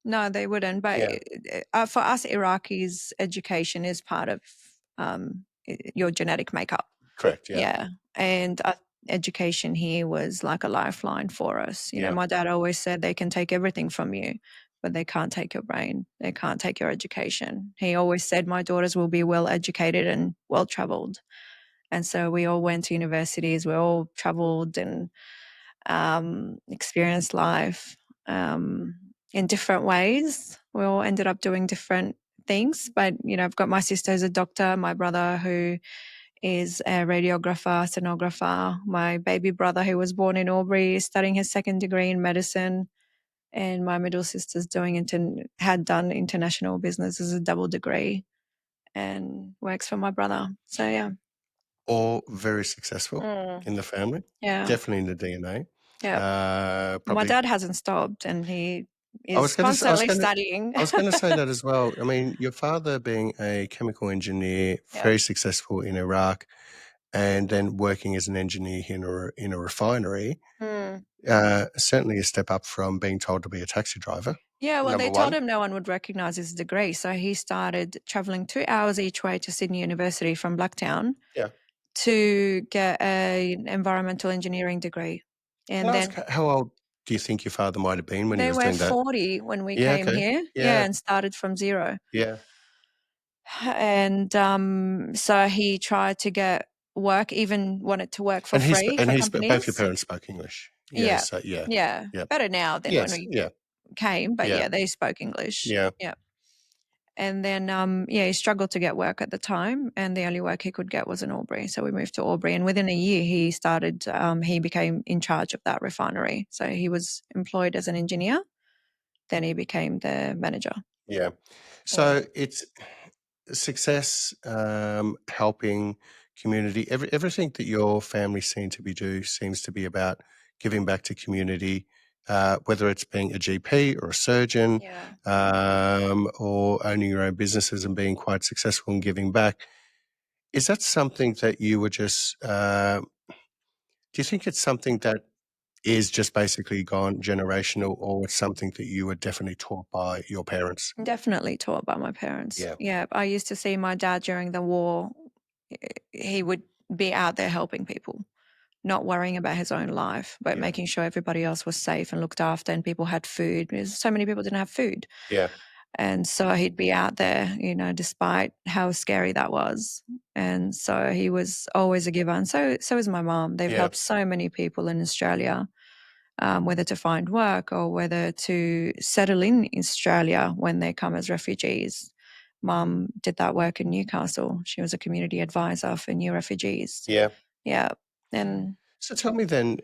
C: No, they wouldn't. But for us Iraqis, education is part of your genetic makeup.
B: Correct,
C: Yeah. And education here was like a lifeline for us. You know, my dad always said they can take everything from you, but they can't take your brain. They can't take your education. He always said my daughters will be well educated and well traveled. And so we all went to universities, we all traveled and experienced life in different ways. We all ended up doing different things. But, you know, I've got my sister who's a doctor, my brother who is a radiographer, sonographer. My baby brother, who was born in Albury, is studying his second degree in medicine. And my middle sister's had done international business as a double degree and works for my brother. So, yeah.
B: All very successful in the family.
C: Yeah.
B: Definitely in the DNA.
C: Yeah. My dad hasn't stopped and he is constantly studying.
B: I was going to say that as well. I mean, your father being a chemical engineer, very successful in Iraq, and then working as an engineer in a refinery, certainly a step up from being told to be a taxi driver.
C: Yeah, well, they told him no one would recognise his degree, so he started travelling 2 hours each way to Sydney University from Blacktown to get an environmental engineering degree. And
B: then how old do you think your father might have been when he was doing that?
C: They were 40 when we came here, and started from zero.
B: Yeah.
C: And so he tried to get work, even wanted to work for free for companies.
B: Both your parents spoke English.
C: Yeah.
B: So,
C: Better now than when we came, but they spoke English.
B: Yeah.
C: And then, he struggled to get work at the time, and the only work he could get was in Albury. So we moved to Albury, and within a year, he became in charge of that refinery. So he was employed as an engineer, then he became the manager.
B: Yeah. So it's success, helping community. Everything that your family seems to be about giving back to community, whether it's being a GP or a surgeon,
C: Yeah.
B: or owning your own businesses and being quite successful in giving back. Is that something that you were just? Do you think it's something that is just basically gone generational, or it's something that you were definitely taught by your parents?
C: Definitely taught by my parents.
B: Yeah.
C: Yeah. I used to see my dad during the war. He would be out there helping people, not worrying about his own life, but
B: Yeah.
C: making sure everybody else was safe and looked after and people had food, because so many people didn't have food.
B: Yeah.
C: And so he'd be out there, despite how scary that was. And so he was always a giver. And so is my mom. They've
B: Yeah.
C: helped so many people in Australia, whether to find work or whether to settle in Australia when they come as refugees. Mum did that work in Newcastle. She was a community advisor for new refugees.
B: Yeah.
C: Yeah. And
B: So tell me then,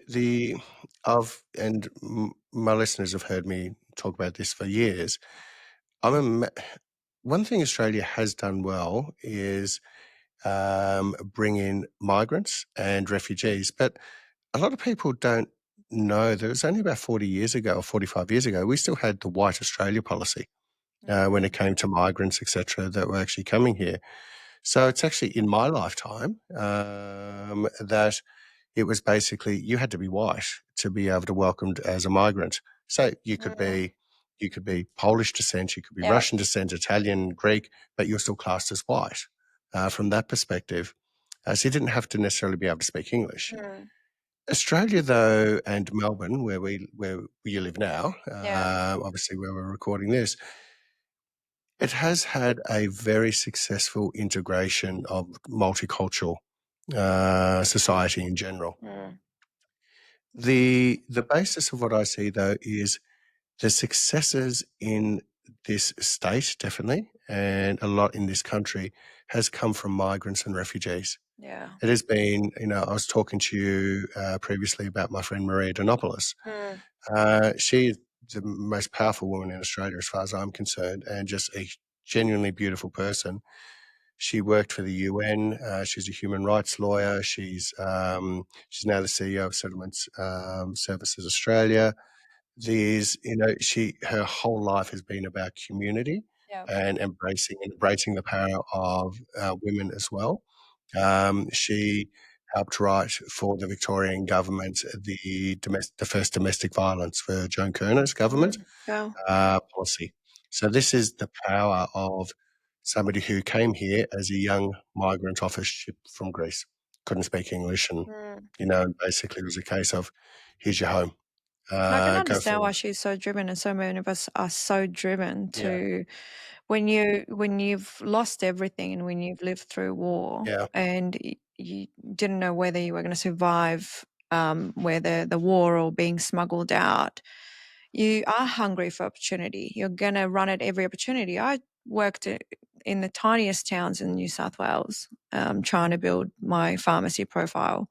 B: my listeners have heard me talk about this for years. One thing Australia has done well is bring in migrants and refugees, but a lot of people don't know that it was only about 40 years ago or 45 years ago, we still had the White Australia policy when it came to migrants, etc., that were actually coming here. So it's actually in my lifetime that it was basically you had to be white to be able to welcomed as a migrant. So you could be Polish descent, you could be
C: Yeah.
B: Russian descent, Italian, Greek, but you're still classed as white from that perspective. So you didn't have to necessarily be able to speak English. Australia, though, and Melbourne, where you live now, obviously where we're recording this, it has had a very successful integration of multicultural society in general. The basis of what I see, though, is the successes in this state, definitely, and a lot in this country, has come from migrants and refugees.
C: Yeah.
B: It has been, I was talking to you previously about my friend Maria Donopoulos. She's the most powerful woman in Australia, as far as I'm concerned, and just a genuinely beautiful person. She worked for the UN. She's a human rights lawyer. She's now the CEO of Settlements Services Australia. Her whole life has been about community and embracing the power of women as well. She helped write for the Victorian government the first domestic violence for Joan Kerner's government policy. So this is the power of somebody who came here as a young migrant off a ship from Greece, couldn't speak English, and basically it was a case of, here's your home.
C: And I can
B: Go
C: understand why
B: forward.
C: she's so driven, and so many of us are so driven
B: Yeah.
C: to when you've lost everything and when you've lived through war
B: Yeah.
C: and you didn't know whether you were going to survive whether the war or being smuggled out, you are hungry for opportunity. You're going to run at every opportunity. I worked in the tiniest towns in New South Wales, trying to build my pharmacy profile,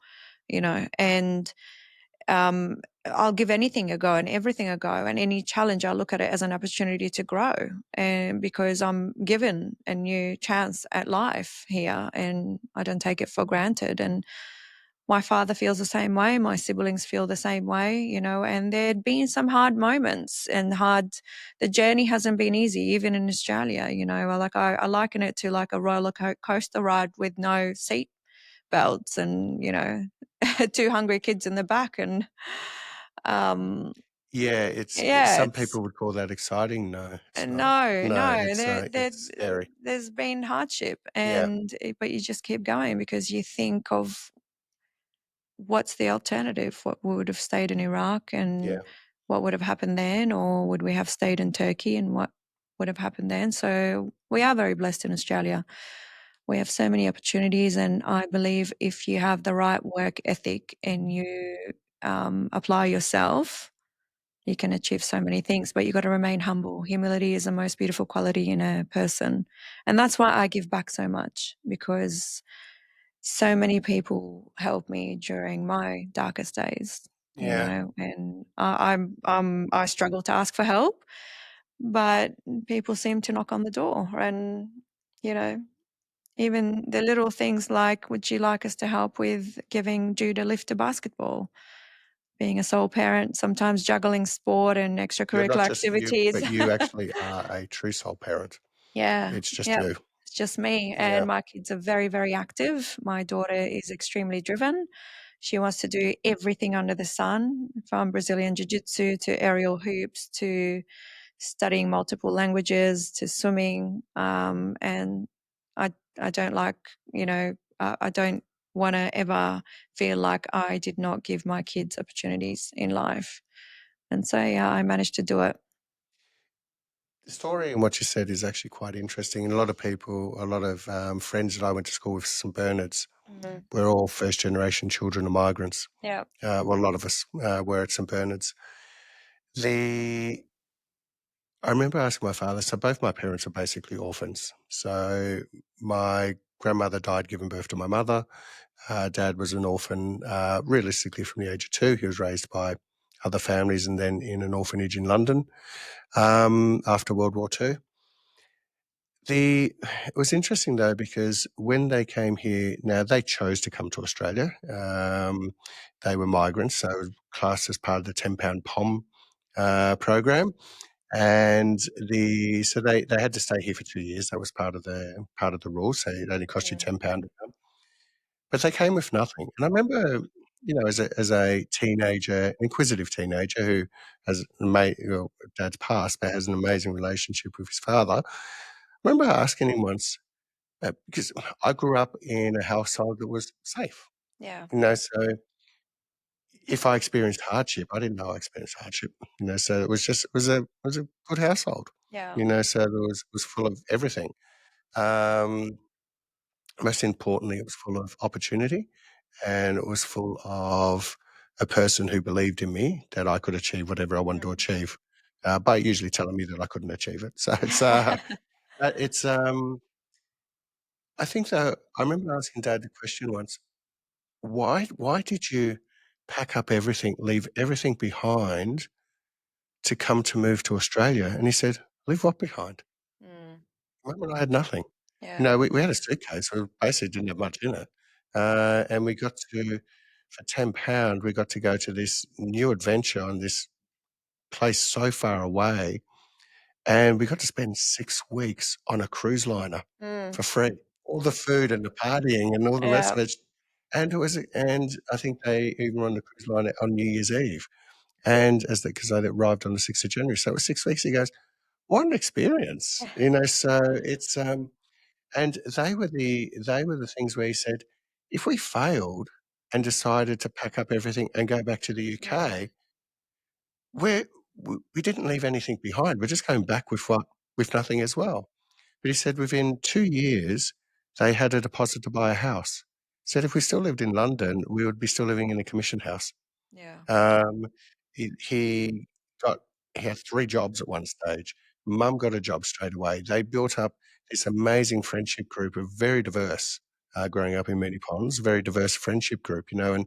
C: and I'll give anything a go and everything a go, and any challenge I look at it as an opportunity to grow, and because I'm given a new chance at life here and I don't take it for granted. And my father feels the same way, my siblings feel the same way, and there'd been some hard moments and the journey hasn't been easy, even in Australia. I liken it to like a roller coaster ride with no seat belts and two hungry kids in the back. And
B: some people would call that exciting. No, it's not.
C: no,
B: It's scary.
C: there's been hardship,
B: Yeah.
C: but you just keep going because you think of what's the alternative. What would have stayed in Iraq, and what would have happened then, or would we have stayed in Turkey, and what would have happened then? So we are very blessed in Australia. We have so many opportunities, and I believe if you have the right work ethic and you apply yourself, You can achieve so many things, but you got to remain humble. Humility is the most beautiful quality in a person. And that's why I give back so much, because so many people helped me during my darkest days, you
B: Yeah.
C: know, and I struggle to ask for help, but people seem to knock on the door. And, you know, even the little things like, would you like us to help with giving Jude a lift to basketball? Being a sole parent, sometimes juggling sport and
B: You're not
C: extracurricular
B: just you,
C: activities.
B: but you actually are a true soul parent.
C: Yeah,
B: It's just
C: yeah.
B: you.
C: It's just me.
B: Yeah.
C: And my kids are very, very active. My daughter is extremely driven. She wants to do everything under the sun, from Brazilian jiu-jitsu to aerial hoops to studying multiple languages to swimming. And I don't like, you know, I don't want to ever feel like I did not give my kids opportunities in life. And so, yeah, I managed to do it.
B: The story and what you said is actually quite interesting. And a lot of people, a lot of friends that I went to school with, St Bernard's, we're all first generation children of migrants.
C: Yeah.
B: Well, a lot of us were at St Bernard's. I remember asking my father, so both my parents are basically orphans. So my grandmother died giving birth to my mother. Dad was an orphan, realistically from the age of 2. He was raised by other families and then in an orphanage in London after World War II. It was interesting though, because when they came here, now they chose to come to Australia. They were migrants, so classed as part of the £10 POM program. And so they had to stay here for 2 years. That was part of the rules. So it only cost you £10 to come. But they came with nothing. And I remember, you know, as a teenager, an inquisitive teenager who has dad's passed, but has an amazing relationship with his father. I remember asking him once, because I grew up in a household that was safe.
C: Yeah.
B: You know, so if I experienced hardship, I didn't know I experienced hardship. You know, so it was a good household.
C: Yeah.
B: You know, so there was full of everything. Most importantly, it was full of opportunity, and it was full of a person who believed in me that I could achieve whatever I wanted to achieve, by usually telling me that I couldn't achieve it. So it's I think that I remember asking Dad the question once, why did you pack up everything, leave everything behind to come to move to Australia? And he said, leave what behind? Remember, I had nothing. You
C: Yeah.
B: know, we had a suitcase. We basically didn't have much in it. And we got to, for £10, we got to go to this new adventure on this place so far away. And we got to spend 6 weeks on a cruise liner for free. All the food and the partying and all the rest
C: Yeah.
B: of it. And I think they even were on the cruise liner on New Year's Eve. And because they arrived on the 6th of January. So it was 6 weeks. He goes, what an experience, you know? So it's, and they were the things where he said, if we failed and decided to pack up everything and go back to the UK, we didn't leave anything behind. We're just going back with nothing as well. But he said within 2 years, they had a deposit to buy a house. Said if we still lived in London, we would be still living in a commission house.
C: Yeah.
B: Um, he got he had 3 jobs at one stage. Mum got a job straight away. They built up this amazing friendship group of very diverse, growing up in Moonee Ponds, very diverse friendship group, you know, and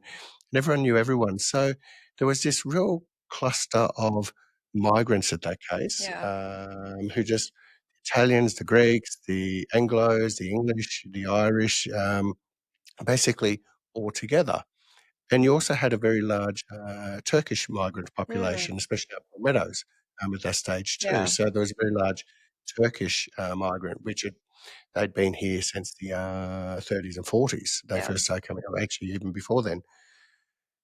B: everyone knew everyone. So there was this real cluster of migrants at that case,
C: Yeah.
B: who just Italians, the Greeks, the Anglos, the English, the Irish, basically all together. And you also had a very large Turkish migrant population, especially up in the Meadows at that stage too.
C: Yeah.
B: So there was a very large Turkish migrant, which they'd been here since the 30s and 40s. They
C: Yeah.
B: first started coming up, actually even before then.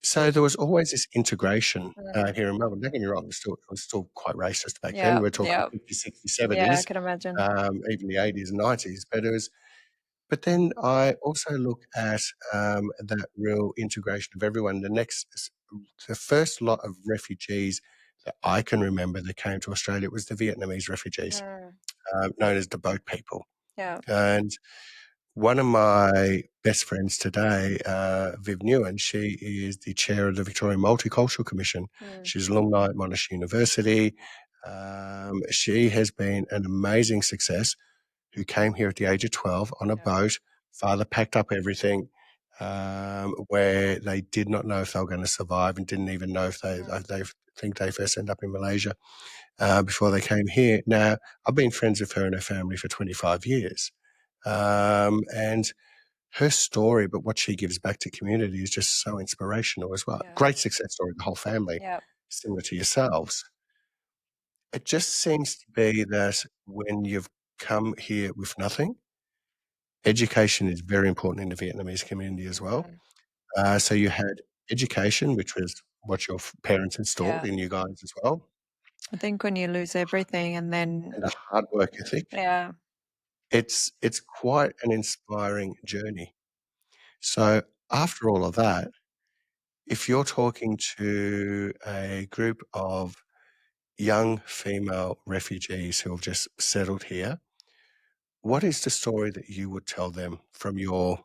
B: So there was always this integration here in Melbourne. Don't get me wrong, it was still quite racist back then.
C: Yeah.
B: We're talking
C: Yeah.
B: 50s, 60s,
C: Yeah, I
B: 70s,
C: can imagine.
B: even the 80s and 90s. But then I also look at that real integration of everyone. The first lot of refugees that I can remember that came to Australia was the Vietnamese refugees, known as the boat people.
C: Yeah.
B: And one of my best friends today, Viv Newen, she is the chair of the Victorian Multicultural Commission. She's an alumni at Monash University. She has been an amazing success who came here at the age of 12 on a boat. Father packed up everything, where they did not know if they were going to survive and didn't even know if they think they first ended up in Malaysia before they came here. Now, I've been friends with her and her family for 25 years. And her story, but what she gives back to community is just so inspirational as well.
C: Yeah.
B: Great success story, the whole family, similar to yourselves. It just seems to be that when you've come here with nothing, education is very important in the Vietnamese community as well. So you had education, which was what your parents installed in you guys as well,
C: I think when you lose everything and then,
B: and a hard work ethic.
C: yeah,
B: It's quite an inspiring journey. So after all of that, if you're talking to a group of young female refugees who have just settled here, what is the story that you would tell them from your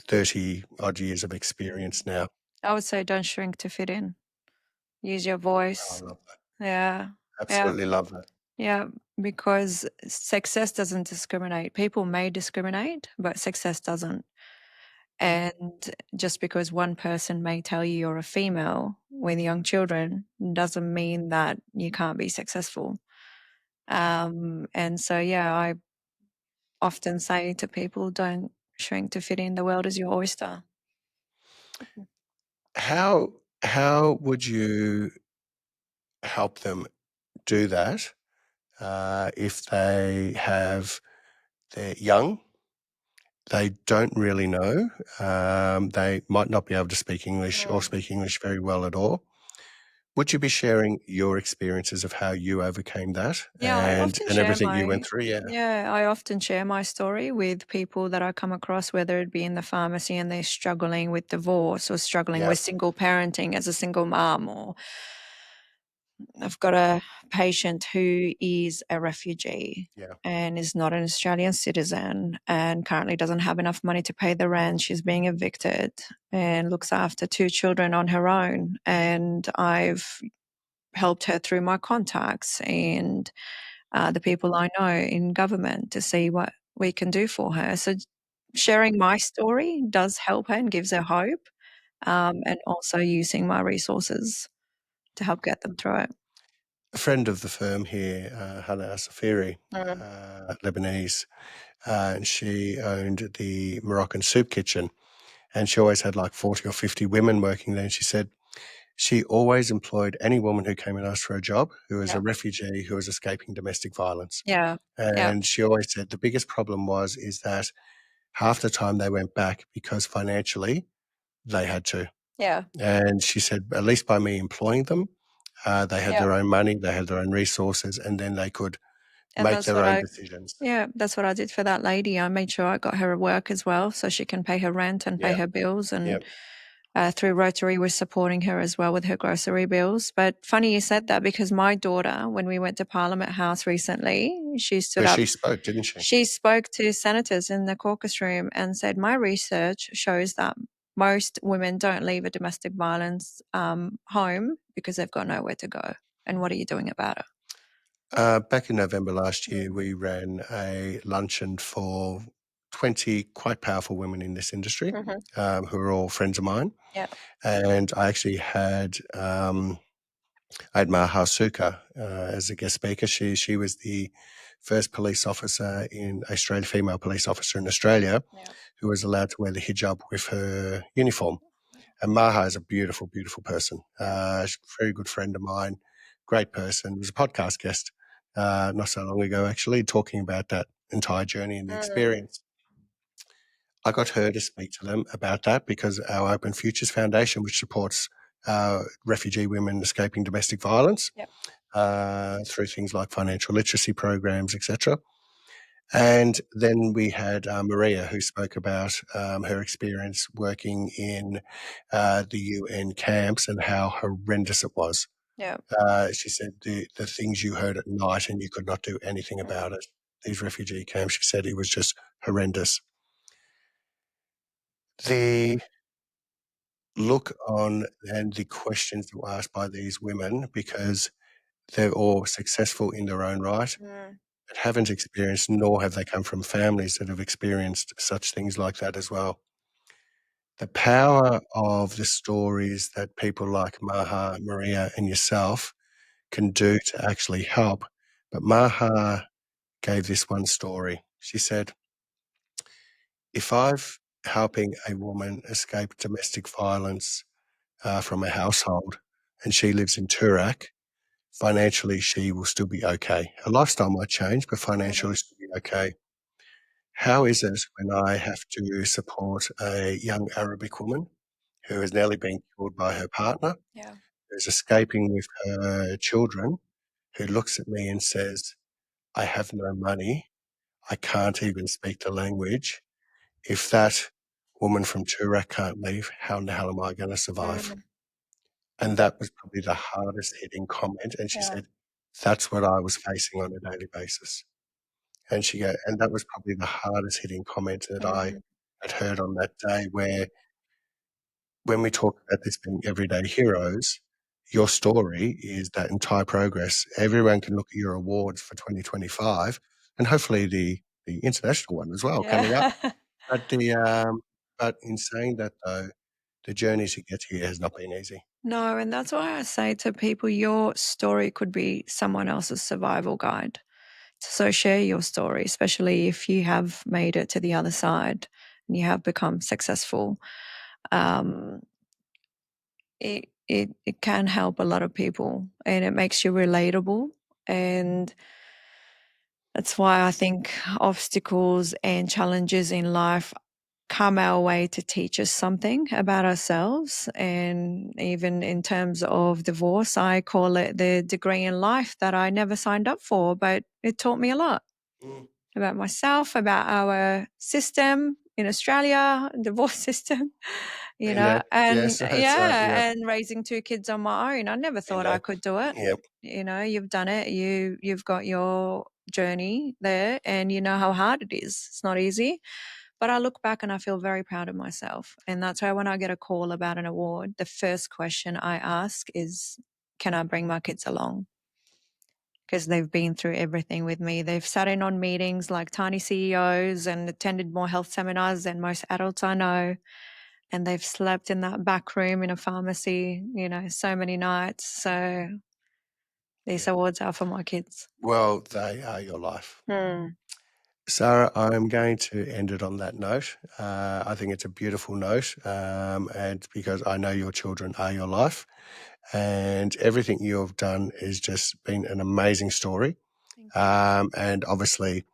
B: 30 odd years of experience now?
C: I would say don't shrink to fit in. Use your
B: I
C: voice.
B: love that.
C: Yeah.
B: Absolutely love that.
C: Yeah, because success doesn't discriminate. People may discriminate, but success doesn't. And just because one person may tell you you're a female with young children doesn't mean that you can't be successful. And so, yeah, I often say to people, don't shrink to fit in. The world is your oyster.
B: How would you help them do that if they're young? They don't really know. They might not be able to speak English or speak English very well at all. Would you be sharing your experiences of how you overcame that and everything you went through? Yeah.
C: I often share my story with people that I come across, whether it be in the pharmacy and they're struggling with divorce or struggling
B: Yeah.
C: with single parenting as a single mom, or I've got a patient who is a refugee
B: Yeah.
C: and is not an Australian citizen and currently doesn't have enough money to pay the rent. She's being evicted and looks after 2 children on her own. And I've helped her through my contacts and the people I know in government to see what we can do for her. So sharing my story does help her and gives her hope, and also using my resources to help get them through it.
B: A friend of the firm here, Hannah Safiri, Lebanese, and she owned the Moroccan soup kitchen, and she always had like 40 or 50 women working there. And she said she always employed any woman who came and asked for a job who was a refugee who was escaping domestic violence.
C: Yeah.
B: And she always said the biggest problem is that half the time they went back because financially they had to.
C: Yeah.
B: And she said, at least by me employing them, they had their own money, they had their own resources, and then they could make their own decisions.
C: Yeah, that's what I did for that lady. I made sure I got her work as well so she can pay her rent and pay her bills. And through Rotary, we're supporting her as well with her grocery bills. But funny you said that, because my daughter, when we went to Parliament House recently, she stood up.
B: She spoke, didn't she?
C: She spoke to senators in the caucus room and said, my research shows that most women don't leave a domestic violence home because they've got nowhere to go. And what are you doing about it?
B: Back in November last year, we ran a luncheon for 20 quite powerful women in this industry who are all friends of mine.
C: Yeah.
B: And I actually had I had Maha Suka as a guest speaker. She was the first police officer in Australia, female police officer in Australia, who was allowed to wear the hijab with her uniform. And Maha is a beautiful, beautiful person. She's a very good friend of mine, great person. Was a podcast guest not so long ago, actually, talking about that entire journey and the experience. I got her to speak to them about that because our Open Futures Foundation, which supports refugee women escaping domestic violence through things like financial literacy programs, etc. And then we had Maria, who spoke about her experience working in the UN camps and how horrendous it was.
C: Yeah.
B: She said the things you heard at night and you could not do anything about it. These refugee camps, she said it was just horrendous. The look on and the questions that were asked by these women, because they're all successful in their own right, but haven't experienced, nor have they come from families that have experienced such things like that as well. The power of the stories that people like Maha, Maria, and yourself can do to actually help. But Maha gave this one story. She said, if I've helping a woman escape domestic violence from a household and she lives in Turak, financially she will still be okay. Her lifestyle might change, but financially she'll be okay. How is it when I have to support a young Arabic woman who has nearly been killed by her partner,
C: Yeah.
B: who's escaping with her children, who looks at me and says, I have no money, I can't even speak the language. If that woman from Turak can't leave, how in the hell am I going to survive? And that was probably the hardest hitting comment. And she said, that's what I was facing on a daily basis. And and that was probably the hardest hitting comment that I had heard on that day, where when we talk about this being everyday heroes, your story is that entire progress. Everyone can look at your awards for 2025 and hopefully the international one as well coming up. But but in saying that though, the journey to get here has not been easy.
C: No, and that's why I say to people, your story could be someone else's survival guide. So share your story, especially if you have made it to the other side and you have become successful. It can help a lot of people, and it makes you relatable. And that's why I think obstacles and challenges in life come our way to teach us something about ourselves. And even in terms of divorce, I call it the degree in life that I never signed up for, but it taught me a lot about myself, about our system in Australia, divorce system,
B: In that,
C: and
B: yes, that's right. Yep.
C: and raising two kids on my own. I never thought I could do it.
B: Yep.
C: You've done it. You've got your journey there, and you know how hard it is. It's not easy. But I look back and I feel very proud of myself. And that's why when I get a call about an award, the first question I ask is, can I bring my kids along? Because they've been through everything with me. They've sat in on meetings like tiny CEOs and attended more health seminars than most adults I know. And they've slept in that back room in a pharmacy, so many nights. So these awards are for my kids.
B: Well, they are your life. Sara, I'm going to end it on that note. I think it's a beautiful note, and because I know your children are your life, and everything you've done has just been an amazing story, and obviously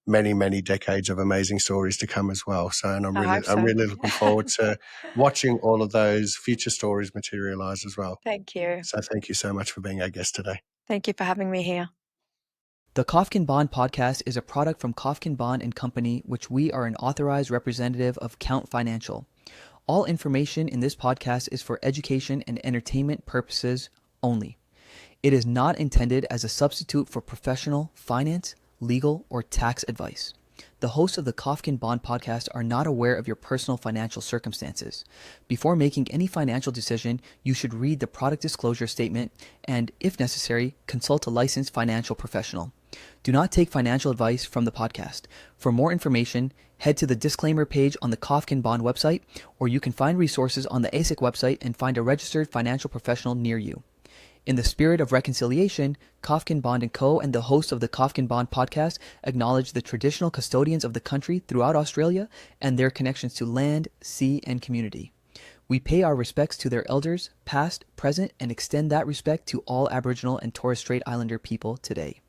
B: many, many decades of amazing stories to come as well. So, and I'm really looking forward to watching all of those future stories materialize as well.
C: Thank you.
B: So, thank you so much for being our guest today.
C: Thank you for having me here.
A: The Kofkin Bond podcast is a product from Kofkin Bond and Company, which we are an authorized representative of Count Financial. All information in this podcast is for education and entertainment purposes only. It is not intended as a substitute for professional, finance, legal, or tax advice. The hosts of the Kofkin Bond podcast are not aware of your personal financial circumstances. Before making any financial decision, you should read the product disclosure statement and, if necessary, consult a licensed financial professional. Do not take financial advice from the podcast. For more information, head to the disclaimer page on the Kofkin Bond website, or you can find resources on the ASIC website and find a registered financial professional near you. In the spirit of reconciliation, Kofkin Bond & Co. and the hosts of the Kofkin Bond podcast acknowledge the traditional custodians of the country throughout Australia and their connections to land, sea, and community. We pay our respects to their elders, past, present, and extend that respect to all Aboriginal and Torres Strait Islander people today.